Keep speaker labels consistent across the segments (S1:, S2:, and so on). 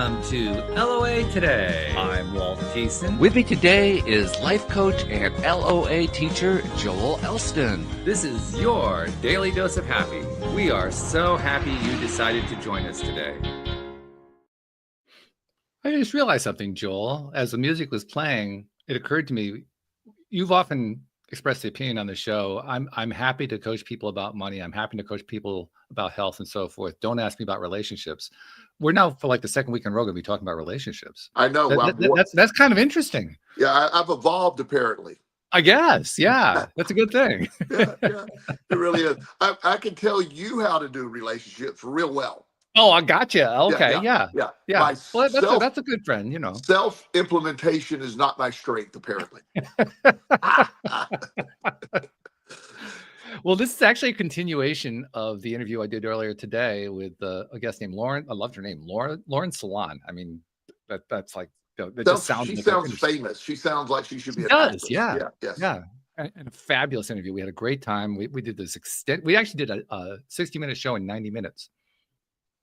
S1: Welcome to LOA Today. I'm Walt Jason.
S2: With me today is life coach and LOA teacher Joel Elston.
S1: This is your daily dose of happy. We are so happy you decided to join us today. I just realized something, Joel. As the music was playing, it occurred to me, you've often expressed the opinion on the show, I'm happy to coach people about money. I'm happy to coach people about health and so forth. Don't ask me about relationships. We're now, for like the second week in a row, going to be talking about relationships.
S3: I know.
S1: That's kind of interesting.
S3: Yeah, I've evolved apparently.
S1: I guess. Yeah, that's a good thing.
S3: Yeah, it really is. I can tell you how to do relationships real well.
S1: Oh, I got you. Okay, yeah. Well, that's a good friend, you know.
S3: Self-implementation is not my strength, apparently.
S1: Well, this is actually a continuation of the interview I did earlier today with a guest named Lauren. I loved her name, Lauren Salon. I mean, that's like that just sounds.
S3: She sounds famous. She sounds like she should be.
S1: Yeah. And a fabulous interview. We had a great time. We did this We actually did a 60-minute show in 90 minutes.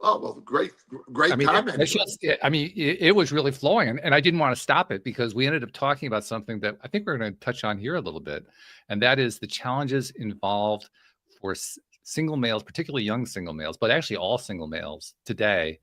S3: Oh, well, great time.
S1: It was really flowing, and I didn't want to stop it because we ended up talking about something that I think we're going to touch on here a little bit, and that is the challenges involved for single males, particularly young single males, but actually all single males today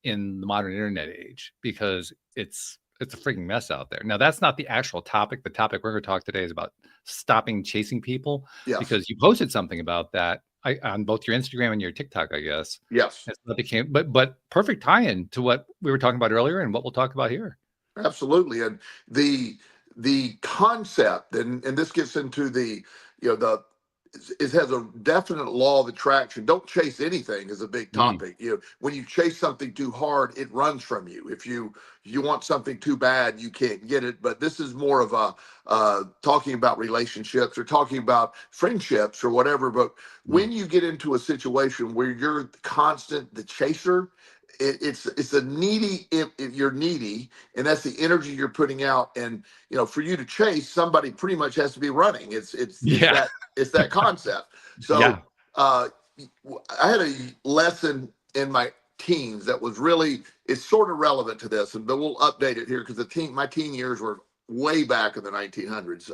S1: in the modern internet age, because it's a freaking mess out there. Now, that's not the actual topic. The topic we're going to talk today is about stopping chasing people, because you posted something about that. On both your Instagram and your TikTok, I guess.
S3: Yes.
S1: That became, but perfect tie-in to what we were talking about earlier and what we'll talk about here.
S3: Absolutely. And the concept, and this gets into it has a definite law of attraction. Don't chase anything is a big topic. When you chase something too hard, it runs from you. If you want something too bad, you can't get it. But this is more of a talking about relationships or talking about friendships or whatever. But when you get into a situation where you're the chaser, it's a needy. You're needy, and that's the energy you're putting out. And for you to chase, somebody pretty much has to be running. It's that concept. So I had a lesson in my teens that was it's sort of relevant to this, but we'll update it here because my teen years were way back in the 1900s.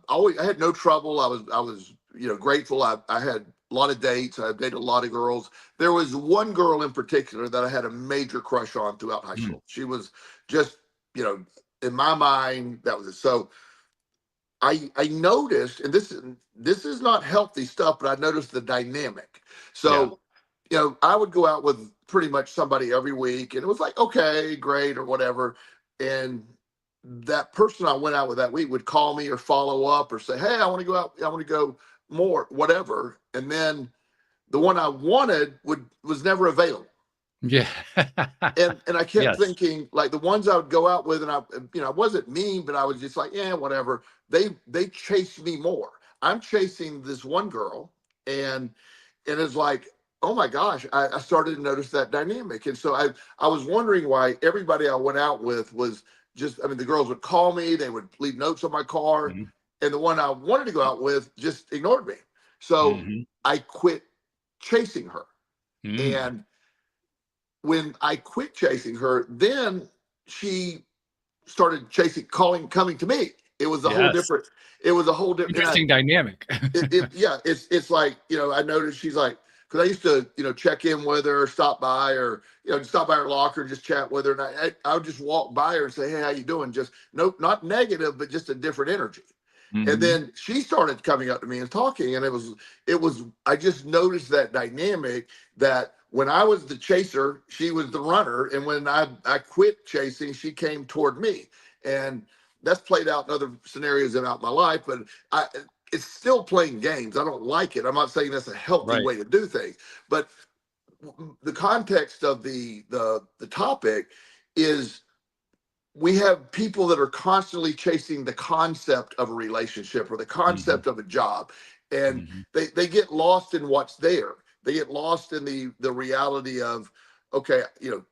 S3: I had no trouble. I was grateful. I had a lot of dates. I dated a lot of girls. There was one girl in particular that I had a major crush on throughout high school. She was just, in my mind, that was it. So I noticed, and this is not healthy stuff, but I noticed the dynamic. So, I would go out with pretty much somebody every week, and it was like, okay, great, or whatever. And that person I went out with that week would call me or follow up or say, hey, I want to go out. I want to go more, whatever. And then the one I wanted was never available.
S1: Yeah.
S3: and I kept thinking, like, the ones I would go out with, and I wasn't mean, but I was just like, whatever. They chased me more. I'm chasing this one girl, and it's like, oh my gosh, I started to notice that dynamic. And so I was wondering why everybody I went out with was just, the girls would call me, they would leave notes on my car, and the one I wanted to go out with just ignored me. So I quit chasing her. And when I quit chasing her, then she started coming to me. It was a whole different
S1: interesting dynamic.
S3: It's like, I noticed she's like, because I used to, check in with her, stop by her locker, just chat with her. And I would just walk by her and say, hey, how you doing? Just not negative, but just a different energy. And then she started coming up to me and talking, and it was, I just noticed that dynamic that when I was the chaser, she was the runner. And when I quit chasing, she came toward me. And that's played out in other scenarios throughout my life, but it's still playing games. I don't like it. I'm not saying that's a healthy way to do things, but the context of the topic is we have people that are constantly chasing the concept of a relationship or the concept of a job, and they get lost in what's there. They get lost in the reality of, okay,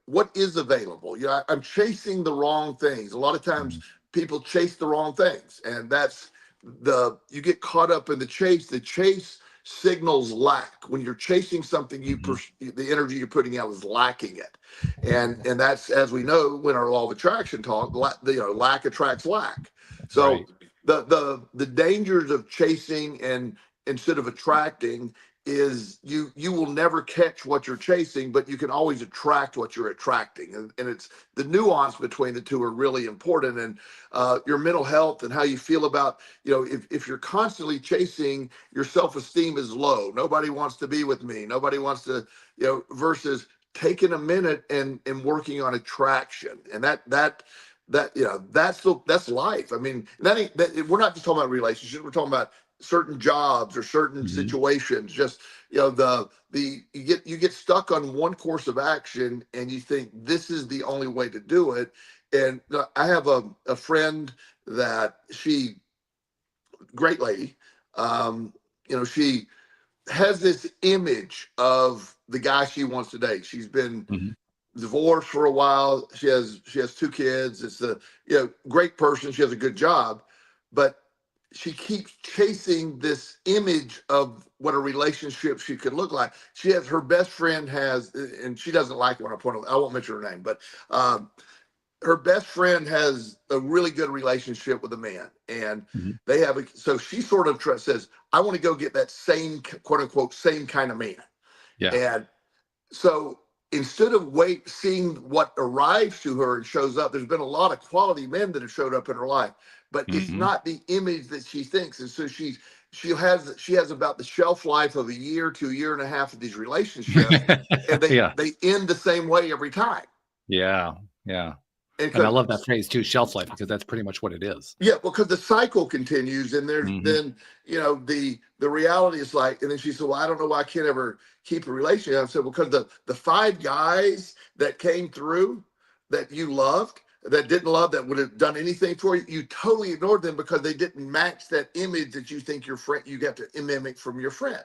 S3: what is available? I'm chasing the wrong things. A lot of times people chase the wrong things, and that's you get caught up in the chase. The chase signals lack. When you're chasing something,
S1: Mhm.
S3: the energy you're putting out is lacking it, and that's, as we know, when our law of attraction talk, lack attracts lack. So
S1: Right.
S3: the dangers of chasing and instead of attracting is you will never catch what you're chasing, but you can always attract what you're attracting, and it's the nuance between the two are really important. And your mental health and how you feel about, if you're constantly chasing, your self-esteem is low. Nobody wants to be with me. Nobody wants to, versus taking a minute and working on attraction. And that's life. I mean, we're not just talking about relationships. We're talking about certain jobs or certain
S1: Mhm.
S3: situations. Just, you get stuck on one course of action and you think this is the only way to do it. And I have a friend that great lady, she has this image of the guy she wants to date. She's been
S1: Mhm.
S3: divorced for a while. She has two kids. It's a great person. She has a good job, but she keeps chasing this image of what a relationship she could look like. Her best friend has, and she doesn't like it when I point out. I won't mention her name, but her best friend has a really good relationship with a man, and
S1: Mhm.
S3: so she sort of says, I want to go get that same, quote unquote, same kind of man.
S1: Yeah.
S3: And so instead of seeing what arrives to her and shows up, there's been a lot of quality men that have showed up in her life, but it's
S1: Mhm.
S3: not the image that she thinks. And so she has about the shelf life of a year to a year and a half of these relationships, and they
S1: Yeah.
S3: they end the same way every time.
S1: Yeah. Yeah.
S3: And
S1: And I
S3: because
S1: love that phrase too, shelf life, because that's pretty much what it is.
S3: Yeah, because the cycle continues, and there's
S1: Mhm.
S3: then the reality is like, and then she said, "Well, I don't know why I can't ever keep a relationship." I said, "Well, because the five guys that came through that you loved, that didn't love, that would have done anything for you, you totally ignored them because they didn't match that image that you think your friend you got to mimic from your friend."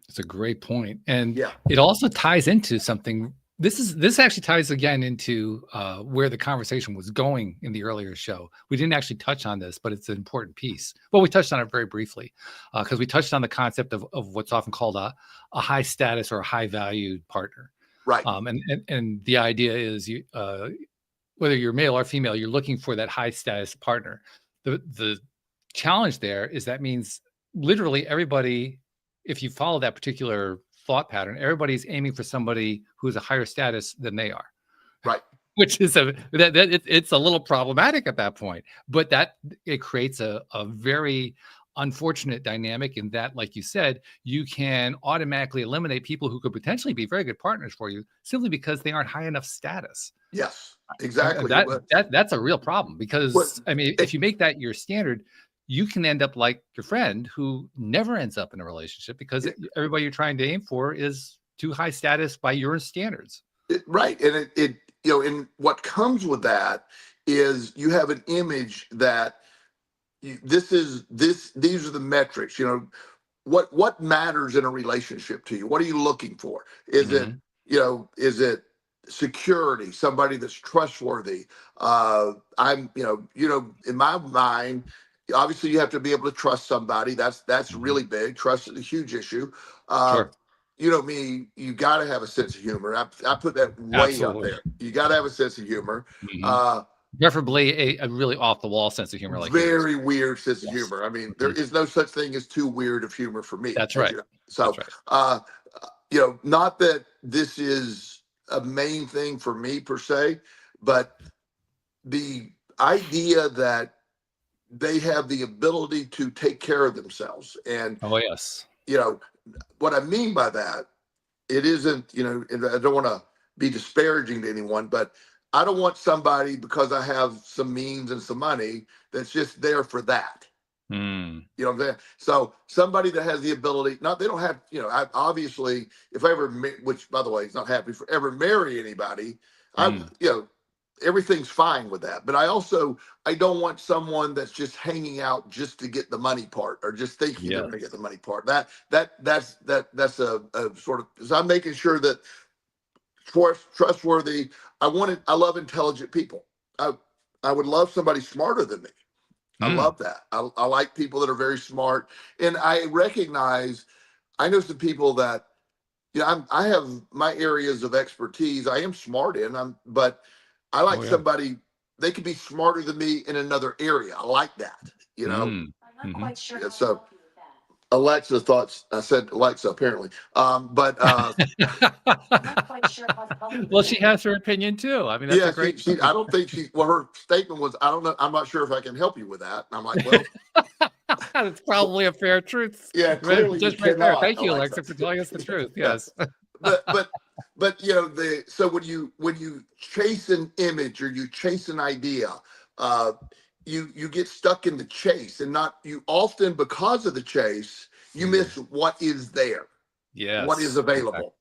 S1: It's a great point. And
S3: Yeah,
S1: it also ties into something. This actually ties again into where the conversation was going in the earlier show. We didn't actually touch on this, but it's an important piece. Well, we touched on it very briefly because we touched on the concept of what's often called a high status or a high valued partner.
S3: right.
S1: And the idea is whether you're male or female, you're looking for that high status partner. The challenge there is that means literally everybody, if you follow that particular thought pattern, everybody's aiming for somebody who's a higher status than they are,
S3: Right.
S1: which is it's a little problematic at that point. But that it creates a very unfortunate dynamic in that, like you said, you can automatically eliminate people who could potentially be very good partners for you simply because they aren't high enough status.
S3: Yes,
S1: And
S3: exactly.
S1: that's a real problem
S3: But
S1: because I mean, if
S3: it,
S1: you make that your standard, you can end up like your friend who never ends up in a relationship because everybody you're trying to aim for is too high status by your standards.
S3: right, and and what comes with that is you have an image that these are the metrics. What matters in a relationship to you? What are you looking for?
S1: Mhm.
S3: Is it security, somebody that's trustworthy? In my mind, obviously you have to be able to trust somebody. That's
S1: Mhm.
S3: really big. Trust is a huge issue. uh
S1: Sure.
S3: me, you got to have a sense of humor. I put that way up
S1: Absolutely.
S3: there. You got to have a sense of humor.
S1: Mhm.
S3: uh
S1: Preferably a really off the wall sense of humor like yours.
S3: Very weird sense of
S1: Yes.
S3: humor. I mean, there
S1: Mhm.
S3: is no such thing as too weird of humor for me,
S1: That's
S3: as
S1: right.
S3: you know.
S1: That's
S3: So,
S1: right.
S3: not that this is a main thing for me per se, but the idea that they have the ability to take care of themselves. And,
S1: Oh, yes.
S3: you know, what I mean by that, it isn't, and I don't want to be disparaging to anyone, but I don't want somebody because I have some means and some money that's just there for that.
S1: Mm.
S3: You know what I'm saying? So somebody that has the ability, not they don't have, I obviously, if I ever, which by the way, is not happy for ever marry anybody, I,
S1: Mm.
S3: everything's fine with that. But I don't want someone that's just hanging out just to get the money part or just thinking they're going to get
S1: Yes.
S3: the money part. That's a sort of, so I'm making sure that trustworthy. I love intelligent people. I, I would love somebody smarter than me. I
S1: Mm.
S3: love that. I like people that are very smart, and I recognize. I know some people that, I have my areas of expertise I am smart in, but I like
S1: Oh yeah.
S3: somebody, they could be smarter than me in another area. I like that.
S1: Mm. Mhm.
S3: Yeah, so Alexa thoughts, I said Alexa apparently. But
S1: Well, she has her opinion too. I mean, that's a
S3: yeah,
S1: great
S3: she, I don't think well, her statement was, I don't know, I'm not sure if I can help you with that. And I'm like, well,
S1: That's probably a fair truth.
S3: yeah,
S1: Right,
S3: clearly you
S1: just right there.
S3: cannot,
S1: Thank you,
S3: Alexa.
S1: Alexa, for telling us the truth.
S3: Yeah.
S1: Yes.
S3: but so when you chase an image or you chase an idea, uh you get stuck in the chase, and not you often, because of the chase, you miss what is there, what is
S1: Yes. Exactly.
S3: available.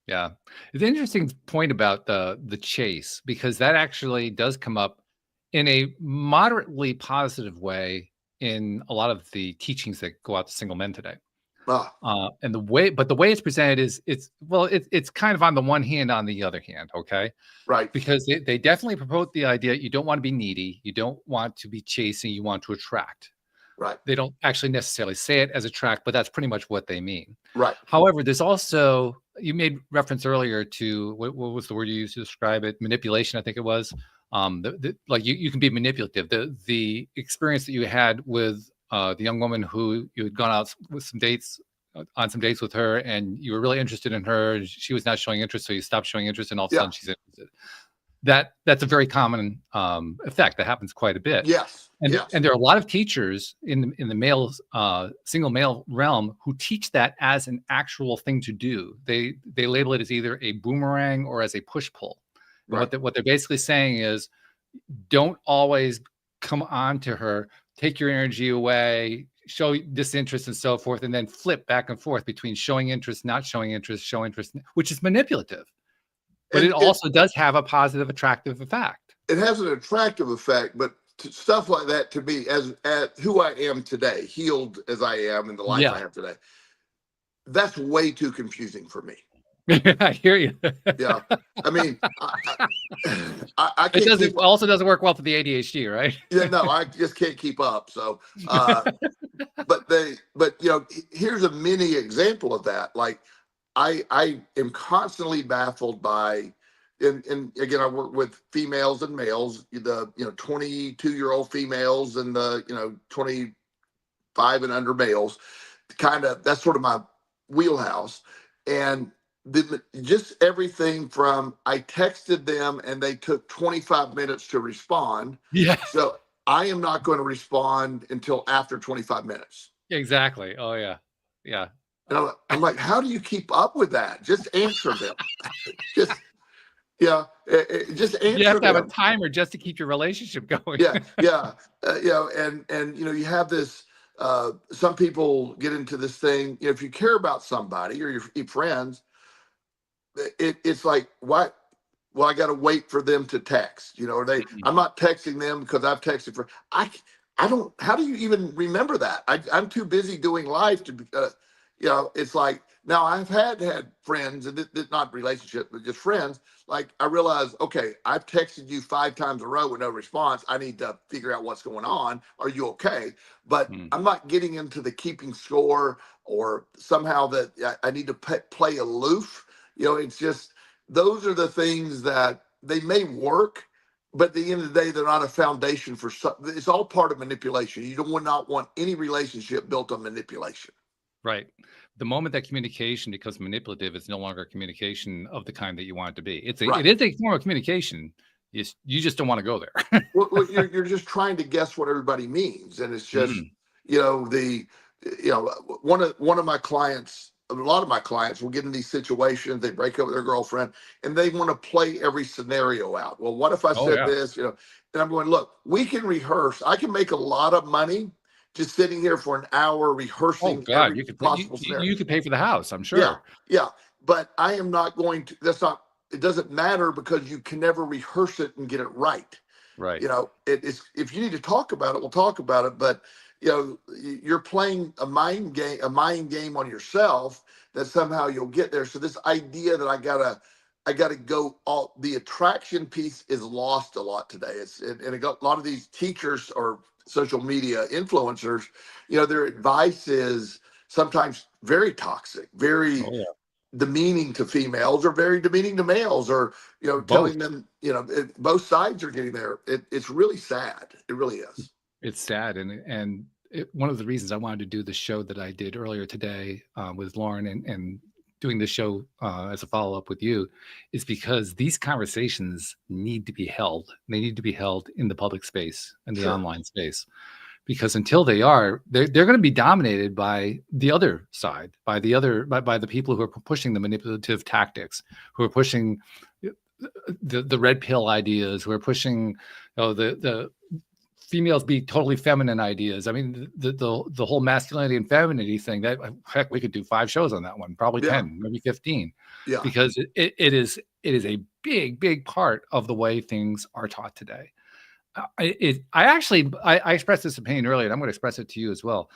S1: Yeah. It's an interesting point about the chase, because that actually does come up in a moderately positive way in a lot of the teachings that go out to single men today.
S3: Ah,
S1: And the way it's presented is it's kind of on the one hand, on the other hand, okay?
S3: right,
S1: Because they definitely promote the idea you don't want to be needy, you don't want to be chasing, you want to attract.
S3: right,
S1: They don't actually necessarily say it as attract, but that's pretty much what they mean.
S3: right.
S1: However, there's also, you made reference earlier to what was the word you used to describe it? Manipulation, I think it was. Like you can be manipulative. The experience that you had with the young woman who you had gone out with some dates on some dates with her, and you were really interested in her, and she was not showing interest, so you stopped showing interest, and all of a
S3: Yeah.
S1: sudden she's interested. That's a very common effect that happens quite a bit.
S3: Yes. Yes.
S1: And there are a lot of teachers in the male single male realm who teach that as an actual thing to do. They label it as either a boomerang or as a push pull. And
S3: Right.
S1: what they're basically saying is, don't always come on to her, take your energy away, show disinterest and so forth, and then flip back and forth between showing interest, not showing interest, show interest, which is manipulative. But
S3: And
S1: it also does have a positive, attractive effect.
S3: it has an attractive effect, but stuff like that, to me, as who I am today, healed as I am in the life I
S1: Yeah,
S3: have today, that's way too confusing for me.
S1: I hear you.
S3: Yeah, I mean, I
S1: It
S3: can't
S1: doesn't
S3: keep.
S1: also doesn't work well for the ADHD, right?
S3: Yeah, no, I just can't keep up. So, but here's a mini example of that. Like, I am constantly baffled by, and again, I work with females and males, the 22-year-old females and the 25 and under males. Kind of, that's sort of my wheelhouse. And just everything from, I texted them and they took 25 minutes to respond.
S1: Yeah,
S3: So I am not going to respond until after 25 minutes.
S1: exactly. Oh yeah, yeah.
S3: And I'm like, how do you keep up with that? Just answer them. Just, yeah, just
S1: You have
S3: answer
S1: to have a
S3: them.
S1: timer just to keep your relationship going.
S3: Yeah, yeah, and you have this. Some people get into this thing. If you care about somebody or your friends, it's like, why? Well, I got to wait for them to text. Or
S1: Mhm.
S3: I'm not texting them because I've texted for. I don't. How do you even remember that? I'm too busy doing life to. It's like, now I've had friends, and not relationship, but just friends. Like, I realize, okay, I've texted you 5 times in a row with no response. I need to figure out what's going on. Are you okay? But
S1: Mhm.
S3: I'm not getting into the keeping score, or somehow that I need to play aloof. It's just, those are the things that they may work, but at the end of the day, they're not a foundation for it's all part of manipulation. You would not want any relationship built on manipulation.
S1: Right. The moment that communication becomes manipulative, it's no longer communication of the kind that you want it to be.
S3: Right.
S1: It is a form of communication. You just don't want to go there.
S3: Well, you're just trying to guess what everybody means, and it's just,
S1: Mhm.
S3: the one of my clients. A lot of my clients will get in these situations. They break up with their girlfriend, and they want to play every scenario out. Well, what if I
S1: Oh
S3: said
S1: yeah.
S3: this? And I'm going, look, we can rehearse. I can make a lot of money just sitting here for an hour
S1: Oh
S3: rehearsing
S1: God,
S3: every
S1: you could
S3: possible scenario.
S1: you could pay for the house, I'm
S3: Yeah,
S1: sure.
S3: yeah. But I am not going to. That's not. It doesn't matter, because you can never rehearse it and get it right.
S1: Right.
S3: It is, if you need to talk about it, we'll talk about it. But you're playing a mind game on yourself, that somehow you'll get there. So this idea that I gotta go, all the attraction piece is lost a lot today. And a lot of these teachers or social media influencers, their advice is sometimes very toxic, very
S1: Oh yeah.
S3: demeaning to females, or very demeaning to males, or
S1: Both.
S3: telling them both sides are getting there. It's really sad. It really is.
S1: It's sad, one of the reasons I wanted to do the show that I did earlier today with Lauren and doing the show as a follow up with you is because these conversations need to be held. They need to be held in the public space and the
S3: Sure.
S1: online space, because until they are, they're going to be dominated by the other side, by the people who are pushing the manipulative tactics, who are pushing the red pill ideas, who are pushing the females be totally feminine ideas. I mean, the whole masculinity and femininity thing, that heck, we could do 5 shows on that one, probably 10, maybe 15,
S3: Yeah.
S1: because it is a big part of the way things are taught today. I expressed this opinion earlier, and I'm going to express it to you as well.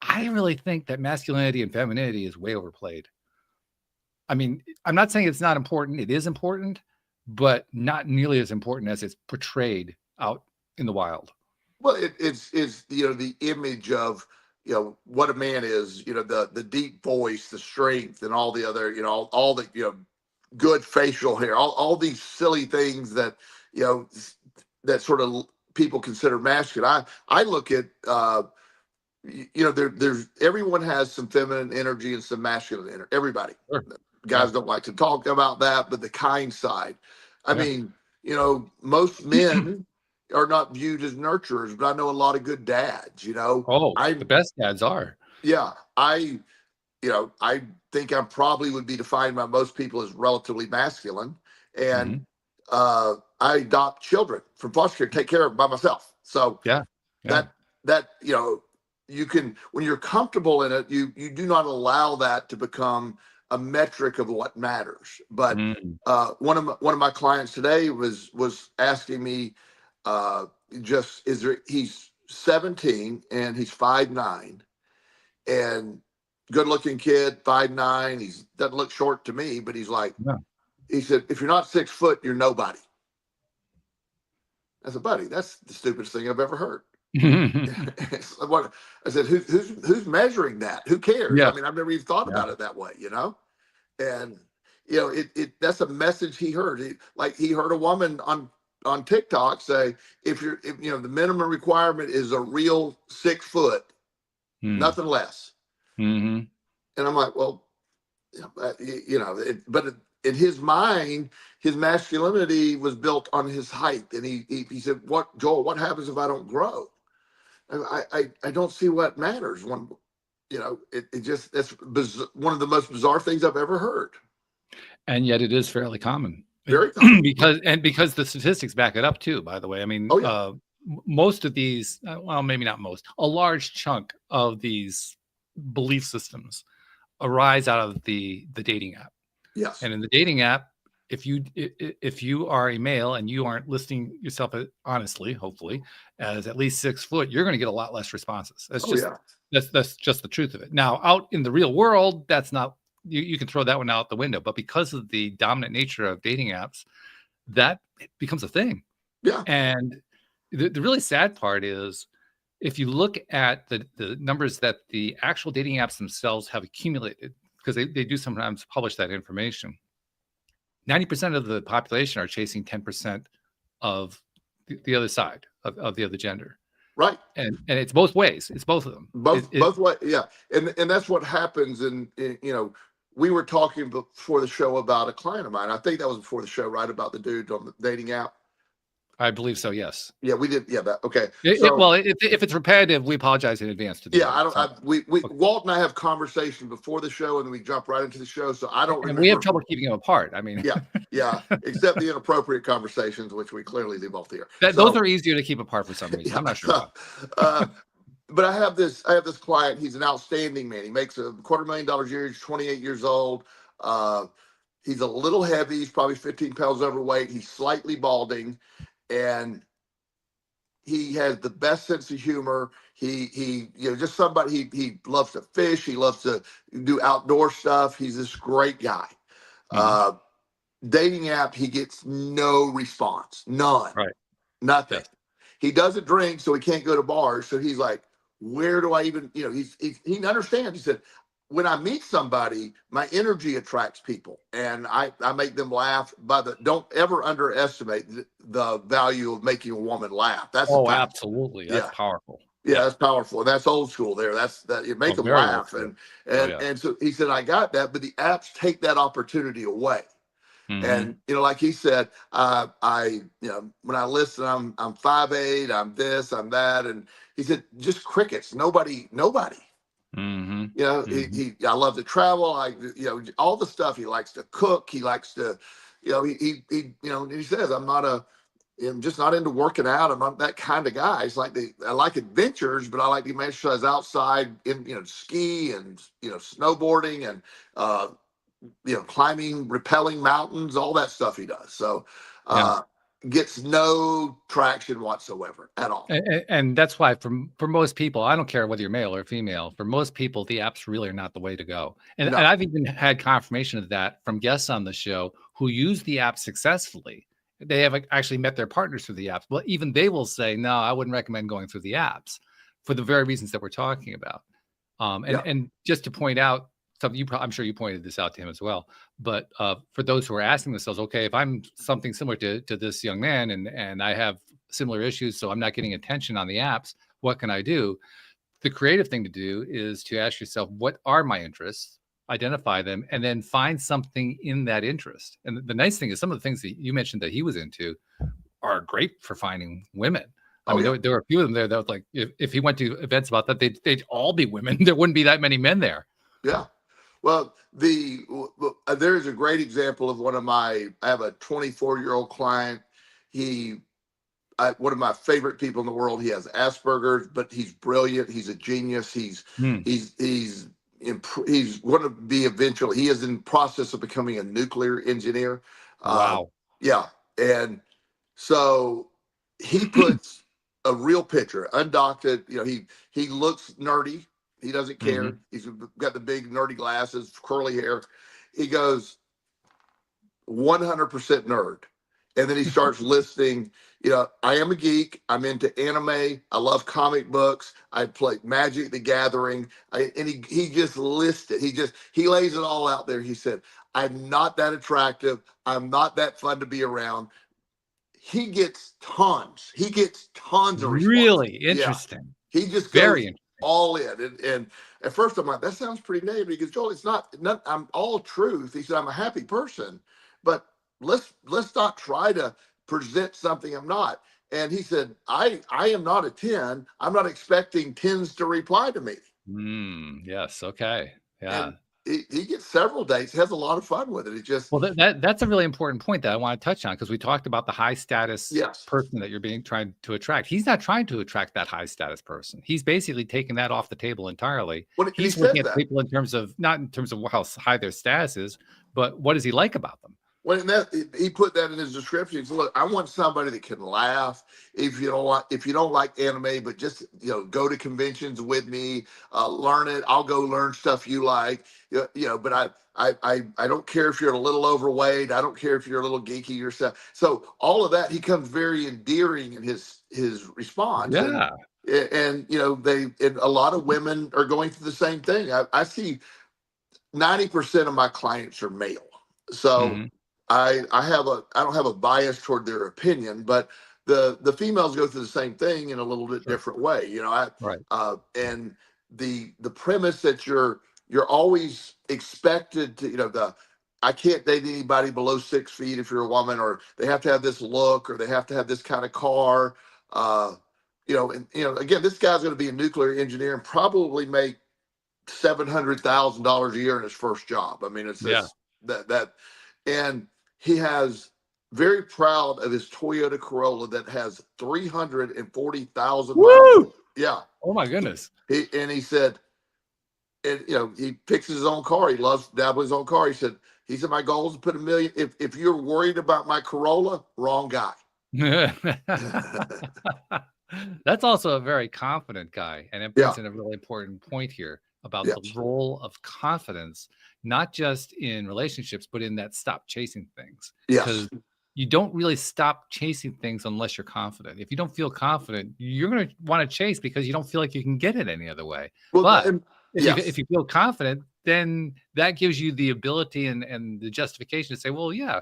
S1: I really think that masculinity and femininity is way overplayed. I mean, I'm not saying it's not important. It is important, but not nearly as important as it's portrayed out in the wild.
S3: Well, it's the image of what a man is, the deep voice, the strength, and all the other all the good facial hair, all these silly things that that sort of people consider masculine. I look at there's everyone has some feminine energy and some masculine energy. Everybody.
S1: Sure.
S3: Guys don't like to talk about that, but the kind side. I mean, most men are not viewed as nurturers, but I know a lot of good dads.
S1: The best dads are.
S3: Yeah, I think I probably would be defined by most people as relatively masculine, and I adopt children from foster care, take care of them by myself. So that you can, when you're comfortable in it, you do not allow that to become a metric of what matters. But one of my clients today was asking me, he's 17 and he's 5'9", and good looking kid, 5'9". He doesn't look short to me, but he's like, he said, if you're not 6 foot, you're nobody. I said, buddy, that's the stupidest thing I've ever heard. I said, who's measuring that? Who cares?
S1: Yeah.
S3: I mean, I've never even thought about it that way, and that's a message he heard. He heard a woman on TikTok say, if the minimum requirement is a real 6 foot, nothing less. And I'm like, well, but in his mind, his masculinity was built on his height. And he said, Joel, what happens if I don't grow? I don't see what matters. That's one of the most bizarre things I've ever heard.
S1: And yet it is fairly common.
S3: Very common.
S1: because the statistics back it up too, by the way. I mean, most of these, well, maybe not most, a large chunk of these belief systems arise out of the dating app.
S3: Yes.
S1: And in the dating app, if you are a male and you aren't listing yourself honestly, hopefully, as at least 6 foot, you're going to get a lot less responses. That's just the truth of it. Now, out in the real world, that's not, you can throw that one out the window. But because of the dominant nature of dating apps, that becomes a thing.
S3: Yeah.
S1: And the really sad part is, if you look at the numbers that the actual dating apps themselves have accumulated, because they do sometimes publish that information, 90% of the population are chasing 10% of the other side of the other gender.
S3: Right.
S1: And it's both ways. It's both of them.
S3: Both ways. Yeah. And that's what happens. And we were talking before the show about a client of mine. I think that was before the show, right? About the dude on the dating app.
S1: I believe so. Yes.
S3: Yeah, we did. Yeah. Okay.
S1: Well, if it's repetitive, we apologize in advance.
S3: Walt and I have conversation before the show, and then we jump right into the show. So I don't.
S1: And we have trouble keeping them apart. I mean.
S3: Yeah. Except the inappropriate conversations, which we clearly leave off the air.
S1: Those are easier to keep apart for some reason. I'm not sure why.
S3: But I have this client. He's an outstanding man. He makes $250,000 a year. He's 28 years old. He's a little heavy. He's probably 15 pounds overweight. He's slightly balding. And he has the best sense of humor. He just somebody, he loves to fish. He loves to do outdoor stuff. He's this great guy. Dating app, he gets no response, none,
S1: right?
S3: Nothing. He doesn't drink, so he can't go to bars. So he's like, where do I even, he understands. He said, when I meet somebody, my energy attracts people, and I make them laugh. Don't ever underestimate the value of making a woman laugh. That's the
S1: Oh,
S3: power.
S1: absolutely. That's
S3: Yeah.
S1: powerful.
S3: Yeah, that's powerful. And that's old school there. You make
S1: Oh,
S3: them
S1: very old
S3: laugh.
S1: school.
S3: And so he said, I got that, but the apps take that opportunity away.
S1: Mhm.
S3: And like he said, when I listen, I'm 5'8", I'm this, I'm that, and he said, just crickets. Nobody.
S1: Mhm.
S3: I love to travel. All the stuff. He likes to cook. He likes to, and he says, I'm just not into working out. I'm not that kind of guy. I like adventures, but I like to exercise outside ski and, snowboarding and, climbing, rappelling mountains, all that stuff he does. So,
S1: Yeah.
S3: gets no traction whatsoever at all.
S1: And that's why for most people, I don't care whether you're male or female, for most people, the apps really are not the way to go. And
S3: No.
S1: I've even had confirmation of that from guests on the show who use the app successfully. They have actually met their partners through the apps. Well, even they will say, no, I wouldn't recommend going through the apps for the very reasons that we're talking about.
S3: Yeah.
S1: And just to point out something, I'm sure you pointed this out to him as well. But for those who are asking themselves, okay, if I'm something similar to this young man and I have similar issues, so I'm not getting attention on the apps, what can I do? The creative thing to do is to ask yourself, what are my interests? Identify them, and then find something in that interest. And the nice thing is, some of the things that you mentioned that he was into are great for finding women. I mean, there were a few of them there that was like, if he went to events about that, they'd all be women. There wouldn't be that many men there.
S3: Yeah. Well, there's a great example of I have a 24-year-old client. One of my favorite people in the world. He has Asperger's, but he's brilliant. He's a genius. He's going to be eventually. He is in process of becoming a nuclear engineer.
S1: Wow.
S3: Yeah, and so he puts a real picture, undoctored. He looks nerdy. He doesn't care. He's got the big nerdy glasses, curly hair. He goes 100% nerd. And then he starts listing, I am a geek. I'm into anime. I love comic books. I play Magic the Gathering. And he just lists it. He lays it all out there. He said, I'm not that attractive. I'm not that fun to be around. He gets tons. Of responses.
S1: Really interesting.
S3: Yeah. He just goes all in. And at first I'm like, that sounds pretty negative. He goes, Joel, it's not I'm all truth. He said, I'm a happy person, but let's not try to present something I'm not. And he said, I am not a 10. I'm not expecting 10s to reply to me.
S1: Yes. Okay. Yeah.
S3: And he gets several dates, has a lot of fun with it.
S1: Well, that's a really important point that I want to touch on, because we talked about the high status person that you're trying to attract. He's not trying to attract that high status person. He's basically taking that off the table entirely. He's looking at people in terms of, not in terms of how high their status is, but what does he like about them?
S3: Well, he put that in his description. He said, look, I want somebody that can laugh. If you don't like anime, but just go to conventions with me, learn it. I'll go learn stuff you like. But I don't care if you're a little overweight. I don't care if you're a little geeky yourself. So all of that, he comes very endearing in his response.
S1: Yeah.
S3: And a lot of women are going through the same thing. I see 90% of my clients are male. So I don't have a bias toward their opinion, but the females go through the same thing in a little bit different way. And the premise that you're always expected to, I can't date anybody below 6 feet if you're a woman, or they have to have this look, or they have to have this kind of car. Again, this guy's going to be a nuclear engineer and probably make $700,000 a year in his first job. I mean, it's that, and he has very proud of his Toyota Corolla that has 340,000 miles. Yeah.
S1: Oh my goodness.
S3: He said, and he picks his own car. He loves dabbling his own car. He said, my goal is to put $1 million. If you're worried about my Corolla, wrong guy.
S1: That's also a very confident guy, and it brings in a really important point here about the role of confidence, not just in relationships, but in that stop chasing things. Because you don't really stop chasing things unless you're confident. If you don't feel confident, you're going to want to chase because you don't feel like you can get it any other way.
S3: Well,
S1: But
S3: and
S1: if
S3: yes,
S1: you feel confident, then that gives you the ability and the justification to say, well, yeah,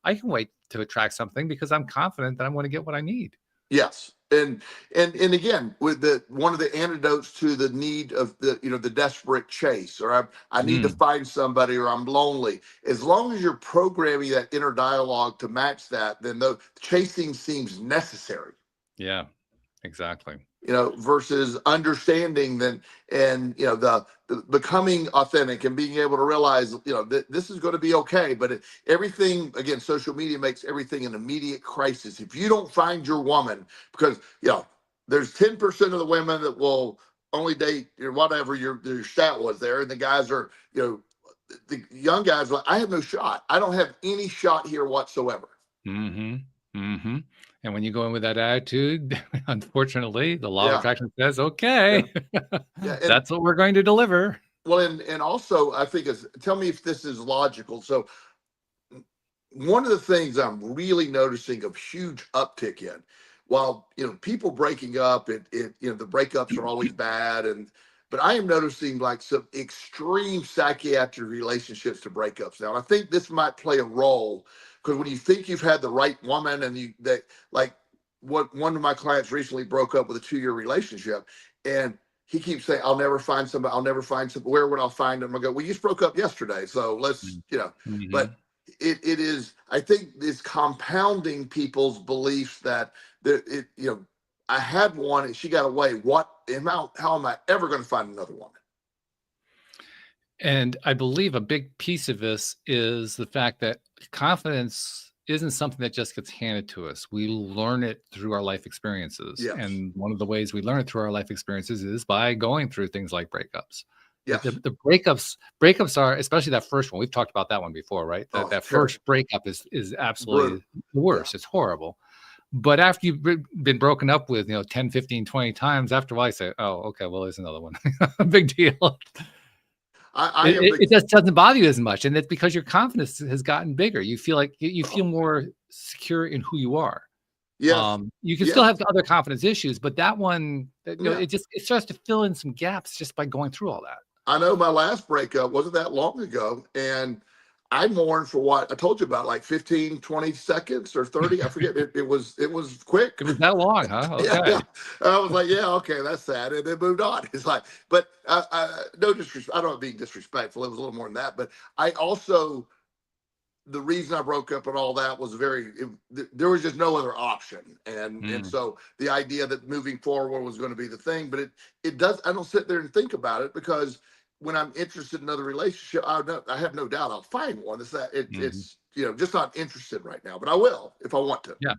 S1: I can wait to attract something because I'm confident that I'm going to get what I need.
S3: yes. And again, with the one of the antidotes to the need of the desperate chase, or I need to
S1: Mm,
S3: find somebody, or I'm lonely. As long as you're programming that inner dialogue to match that, then the chasing seems necessary.
S1: yeah, exactly.
S3: Versus understanding then, and the becoming authentic and being able to realize, that this is going to be okay. But everything, again, social media makes everything an immediate crisis. If you don't find your woman, because there's 10% of the women that will only date whatever your stat was there, and the guys are, the young guys are like, I have no shot. I don't have any shot here whatsoever.
S1: Mm-hmm. Mm-hmm. And when you go in with that attitude, unfortunately, the law of
S3: Yeah,
S1: attraction says,
S3: yeah,
S1: okay,
S3: yeah. And
S1: that's what we're going to deliver.
S3: well, and also I think tell me if this is logical. So one of the things I'm really noticing a huge uptick in, while people breaking up, the breakups are always bad, but I am noticing like some extreme psychiatric relationships to breakups now. And I think this might play a role, because when you think you've had the right woman, and like what one of my clients recently broke up with a 2-year relationship, and he keeps saying, I'll never find somebody, I'll never find somebody. Where would I find them? I go, well, you just broke up yesterday, so let's,
S1: Mm-hmm.
S3: but it is, I think it's compounding people's beliefs that I had one and she got away. How am I ever going to find another woman?
S1: And I believe a big piece of this is the fact that confidence isn't something that just gets handed to us. We learn it through our life experiences.
S3: Yes.
S1: And one of the ways we learn it through our life experiences is by going through things like breakups.
S3: Yes.
S1: The breakups are, especially that first one. We've talked about that one before, right?
S3: Oh,
S1: That
S3: it's terrible.
S1: first breakup is
S3: Brutal.
S1: absolutely the worst.
S3: Yeah.
S1: It's horrible. But after you've been broken up with, 10, 15, 20 times, after a while, you say, oh, okay, well, there's another one. Big deal. It just doesn't bother you as much. And it's because your confidence has gotten bigger. You feel like you feel more secure in who you are.
S3: Yes.
S1: You can
S3: Yes.
S1: still have other confidence issues, but that one,
S3: Yeah.
S1: it starts to fill in some gaps just by going through all that.
S3: I know my last breakup wasn't that long ago, and I mourned for what I told you about, like 15, 20 seconds or 30. I forget. It was quick.
S1: It was that long, huh? Okay.
S3: Yeah. I was like, yeah, okay, that's sad. And then moved on. It's like, but no disrespect. I don't being disrespectful. It was a little more than that. But I also, the reason I broke up and all that was there was just no other option. And so the idea that moving forward was going to be the thing, but it does, I don't sit there and think about it, because when I'm interested in another relationship, I have no doubt I'll find one. It's that it's just not interested right now, but I will if I want to.
S1: Yeah.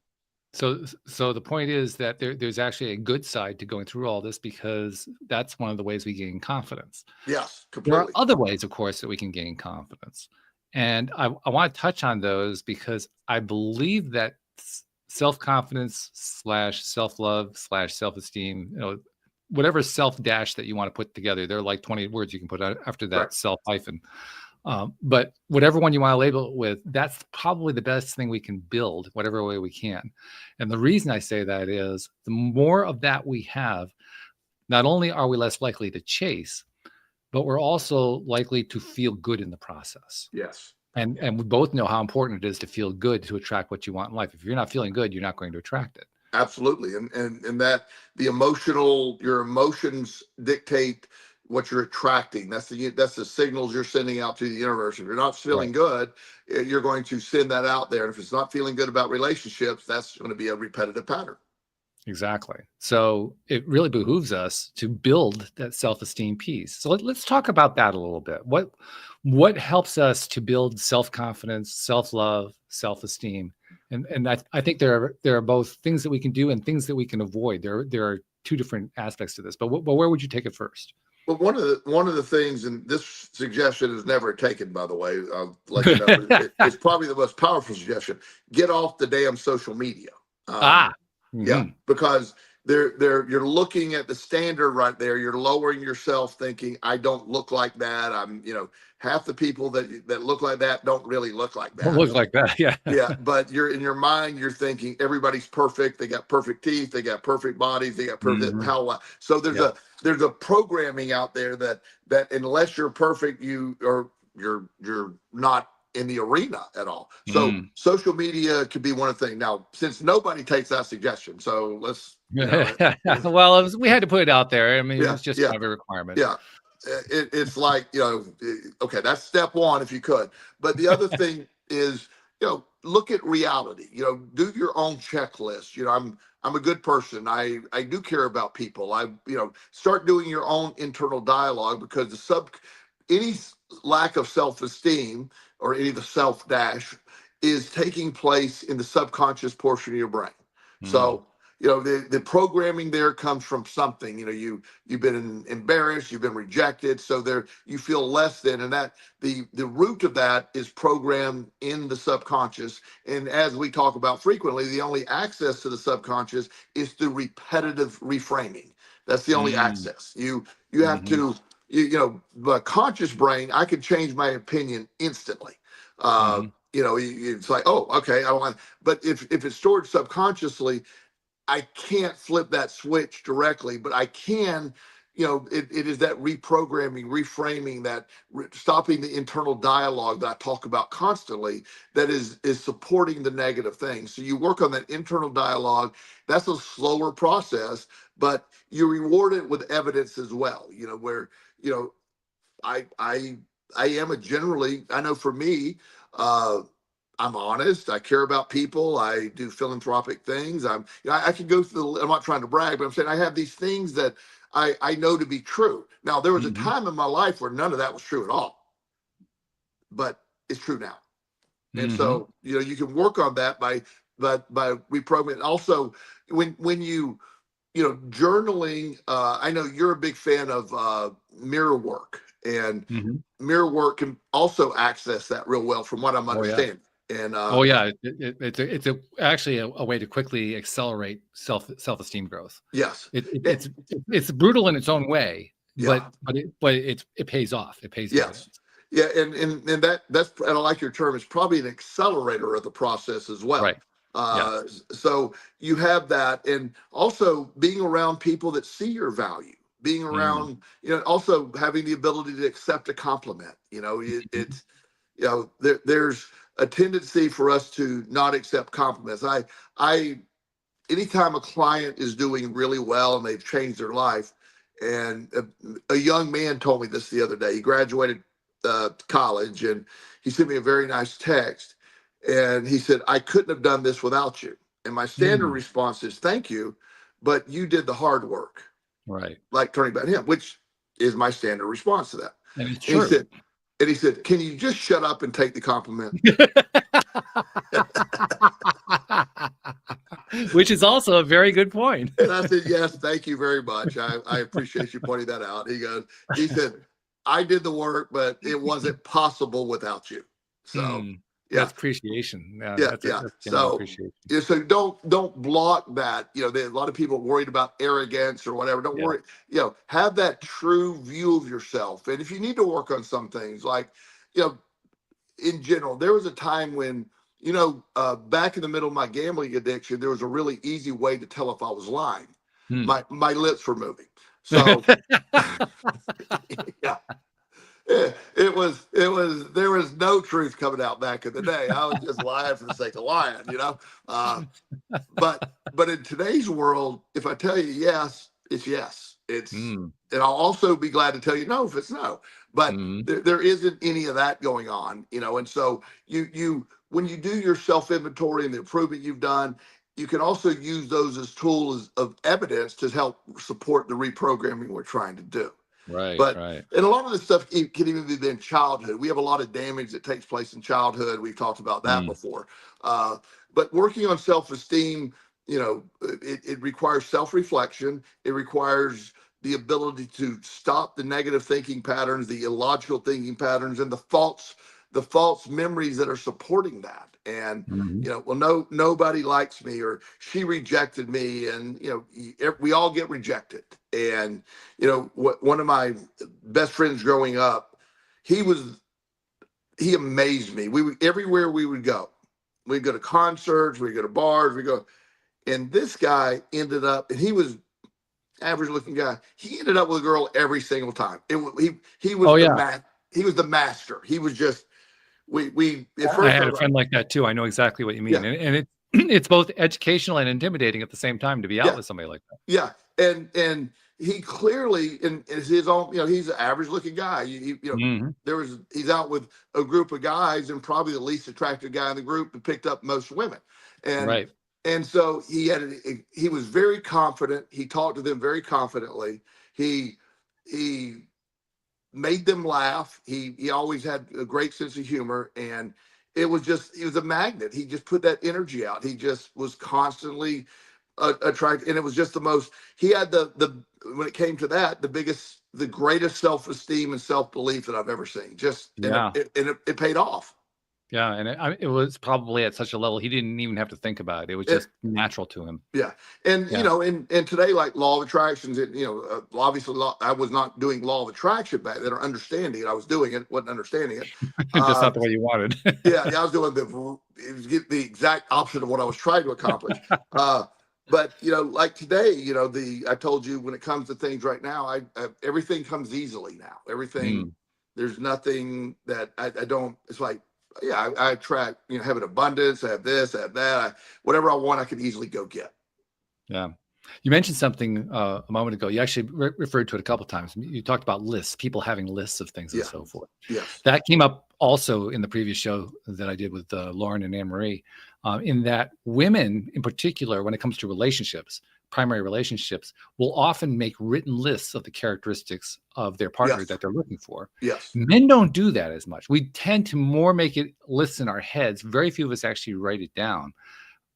S1: So the point is that there's actually a good side to going through all this, because that's one of the ways we gain confidence.
S3: Yes,
S1: There are
S3: completely.
S1: other ways, of course, that we can gain confidence. And I want to touch on those because I believe that self-confidence / self-love / self-esteem, whatever self-dash that you want to put together, there are like 20 words you can put after that
S3: Right.
S1: self-hyphen. But whatever one you want to label it with, that's probably the best thing we can build, whatever way we can. And the reason I say that is the more of that we have, not only are we less likely to chase, but we're also likely to feel good in the process.
S3: Yes.
S1: And we both know how important it is to feel good to attract what you want in life. If you're not feeling good, you're not going to attract it.
S3: Absolutely. And that your emotions dictate what you're attracting. That's the signals you're sending out to the universe. If you're not feeling
S1: Right.
S3: good, you're going to send that out there. And if it's not feeling good about relationships, that's going to be a repetitive pattern.
S1: Exactly. So it really behooves us to build that self-esteem piece. So let's talk about that a little bit. What helps us to build self-confidence, self-love, self-esteem? And I think there are both things that we can do and things that we can avoid. There are two different aspects to this. But where would you take it first?
S3: Well, one of the things, and this suggestion is never taken, by the way, I'll let you know, it's probably the most powerful suggestion. Get off the damn social media.
S1: Ah.
S3: Yeah,
S1: Mhm.
S3: because you're looking at the standard right there. You're lowering yourself, thinking, I don't look like that. Half the people that look like that don't really look like
S1: Don't
S3: that.
S1: look like that. Yeah.
S3: Yeah, but you're in your mind, you're thinking everybody's perfect. They got perfect teeth. They got perfect bodies. They got perfect So there's a programming out there that unless you're perfect, you're not in the arena at all. So social media could be one thing. Now, since nobody takes that suggestion, so let's.
S1: Well, we had to put it out there. I mean, it's just kind of a requirement.
S3: Yeah. It's like, okay, that's step one if you could. But the other thing is, look at reality. Do your own checklist. I'm a good person. I do care about people. Start doing your own internal dialogue, because any lack of self-esteem or any of the self-dash is taking place in the subconscious portion of your brain. So the programming there comes from something. You've been embarrassed, you've been rejected, so you feel less than, and that the root of that is programmed in the subconscious. And as we talk about frequently, the only access to the subconscious is through repetitive reframing. That's the only access. You have to, the conscious brain, I could change my opinion instantly. It's like, oh, okay, I don't want. But if it's stored subconsciously, I can't flip that switch directly, but I can, it is that reprogramming, reframing, that stopping the internal dialogue that I talk about constantly, that is supporting the negative things. So you work on that internal dialogue. That's a slower process, but you reward it with evidence as well, where, I am generally, I know for me, I'm honest. I care about people. I do philanthropic things. I can go through I'm not trying to brag, but I'm saying I have these things that I know to be true. Now, there was a time in my life where none of that was true at all, but it's true now. And so, you can work on that by reprogramming. Also, when you journaling, I know you're a big fan of mirror work, and mirror work can also access that real well, from what I'm understanding. And
S1: it's actually a way to quickly accelerate self-esteem growth.
S3: Yes,
S1: it's brutal in its own way, but it pays off. It pays.
S3: Yes, dividends. And that's, and I like your term. It's probably an accelerator of the process as well. Right. So you have that, and also being around people that see your value. Being around, also having the ability to accept a compliment. It's there's a tendency for us to not accept compliments. Anytime a client is doing really well and they've changed their life, and a young man told me this the other day. He graduated college, and he sent me a very nice text, and he said, I couldn't have done this without you. And my standard response is, thank you, but you did the hard work. Right. Like turning about him, which is my standard response to that.
S1: And it's true.
S3: He said, can you just shut up and take the compliment?
S1: Which is also a very good point.
S3: And I said, yes, thank you very much. I appreciate you pointing that out. He said, I did the work, but it wasn't possible without you. So
S1: that's appreciation. That's
S3: so
S1: appreciation.
S3: So don't block that. A lot of people are worried about arrogance or whatever. Don't worry. Have that true view of yourself. And if you need to work on some things, like, in general, there was a time when, back in the middle of my gambling addiction, there was a really easy way to tell if I was lying. My lips were moving. So yeah. There was no truth coming out back in the day. I was just lying for the sake of lying, but in today's world, if I tell you yes, it's yes. And I'll also be glad to tell you no if it's no. But there isn't any of that going on, and so you when you do your self-inventory and the improvement you've done, you can also use those as tools of evidence to help support the reprogramming we're trying to do.
S1: Right.
S3: And a lot of this stuff can even be in childhood. We have a lot of damage that takes place in childhood. We've talked about that before. But working on self-esteem, it requires self-reflection. It requires the ability to stop the negative thinking patterns, the illogical thinking patterns, and the false the false memories that are supporting that. And,
S1: Mhm.
S3: well, no, nobody likes me, or she rejected me. And, we all get rejected. And, one of my best friends growing up, he amazed me. Everywhere we would go, we'd go to concerts, we'd go to bars, and this guy ended up, and he was average looking guy. He ended up with a girl every single time. He was
S1: Oh
S3: the
S1: yeah.
S3: he was the master. He was just, we at
S1: I
S3: first I
S1: had a
S3: was like,
S1: friend like that too. I know exactly what you mean.
S3: yeah,
S1: And it's both educational and intimidating at the same time to be out
S3: yeah,
S1: with somebody like that.
S3: yeah. And he clearly, and is his own, he's an average looking guy.
S1: Mhm.
S3: He's out with a group of guys, and probably the least attractive guy in the group, and picked up most women. And
S1: Right.
S3: and so he was very confident. He talked to them very confidently. He made them laugh. He always had a great sense of humor, and he was a magnet. He just put that energy out. He just was constantly attracted, and it was just the most. He had the when it came to that, the greatest self-esteem and self-belief that I've ever seen. Just
S1: Yeah.
S3: it paid off.
S1: Yeah. And it was probably at such a level he didn't even have to think about it. It was
S3: It,
S1: just natural to him.
S3: Yeah, and
S1: Yeah.
S3: and today, like law of attractions, obviously I was not doing law of attraction back then, or understanding it. I was doing it, wasn't understanding it.
S1: Just not the way you wanted.
S3: Yeah, I was doing it was the exact opposite of what I was trying to accomplish. But like today, I told you, when it comes to things right now, everything comes easily now. Everything,
S1: Mm.
S3: there's nothing that I don't. It's like, yeah, I attract, have an abundance. I have this, I have that. Whatever I want, I can easily go get.
S1: Yeah. You mentioned something a moment ago. You actually referred to it a couple of times. You talked about lists, people having lists of things and
S3: Yeah.
S1: so forth.
S3: Yes.
S1: That came up also in the previous show that I did with Lauren and Anne Marie, in that women in particular, when it comes to relationships, primary relationships, will often make written lists of the characteristics of their partner
S3: Yes.
S1: that they're looking for.
S3: Yes.
S1: Men don't do that as much. We tend to more make it lists in our heads. Very few of us actually write it down.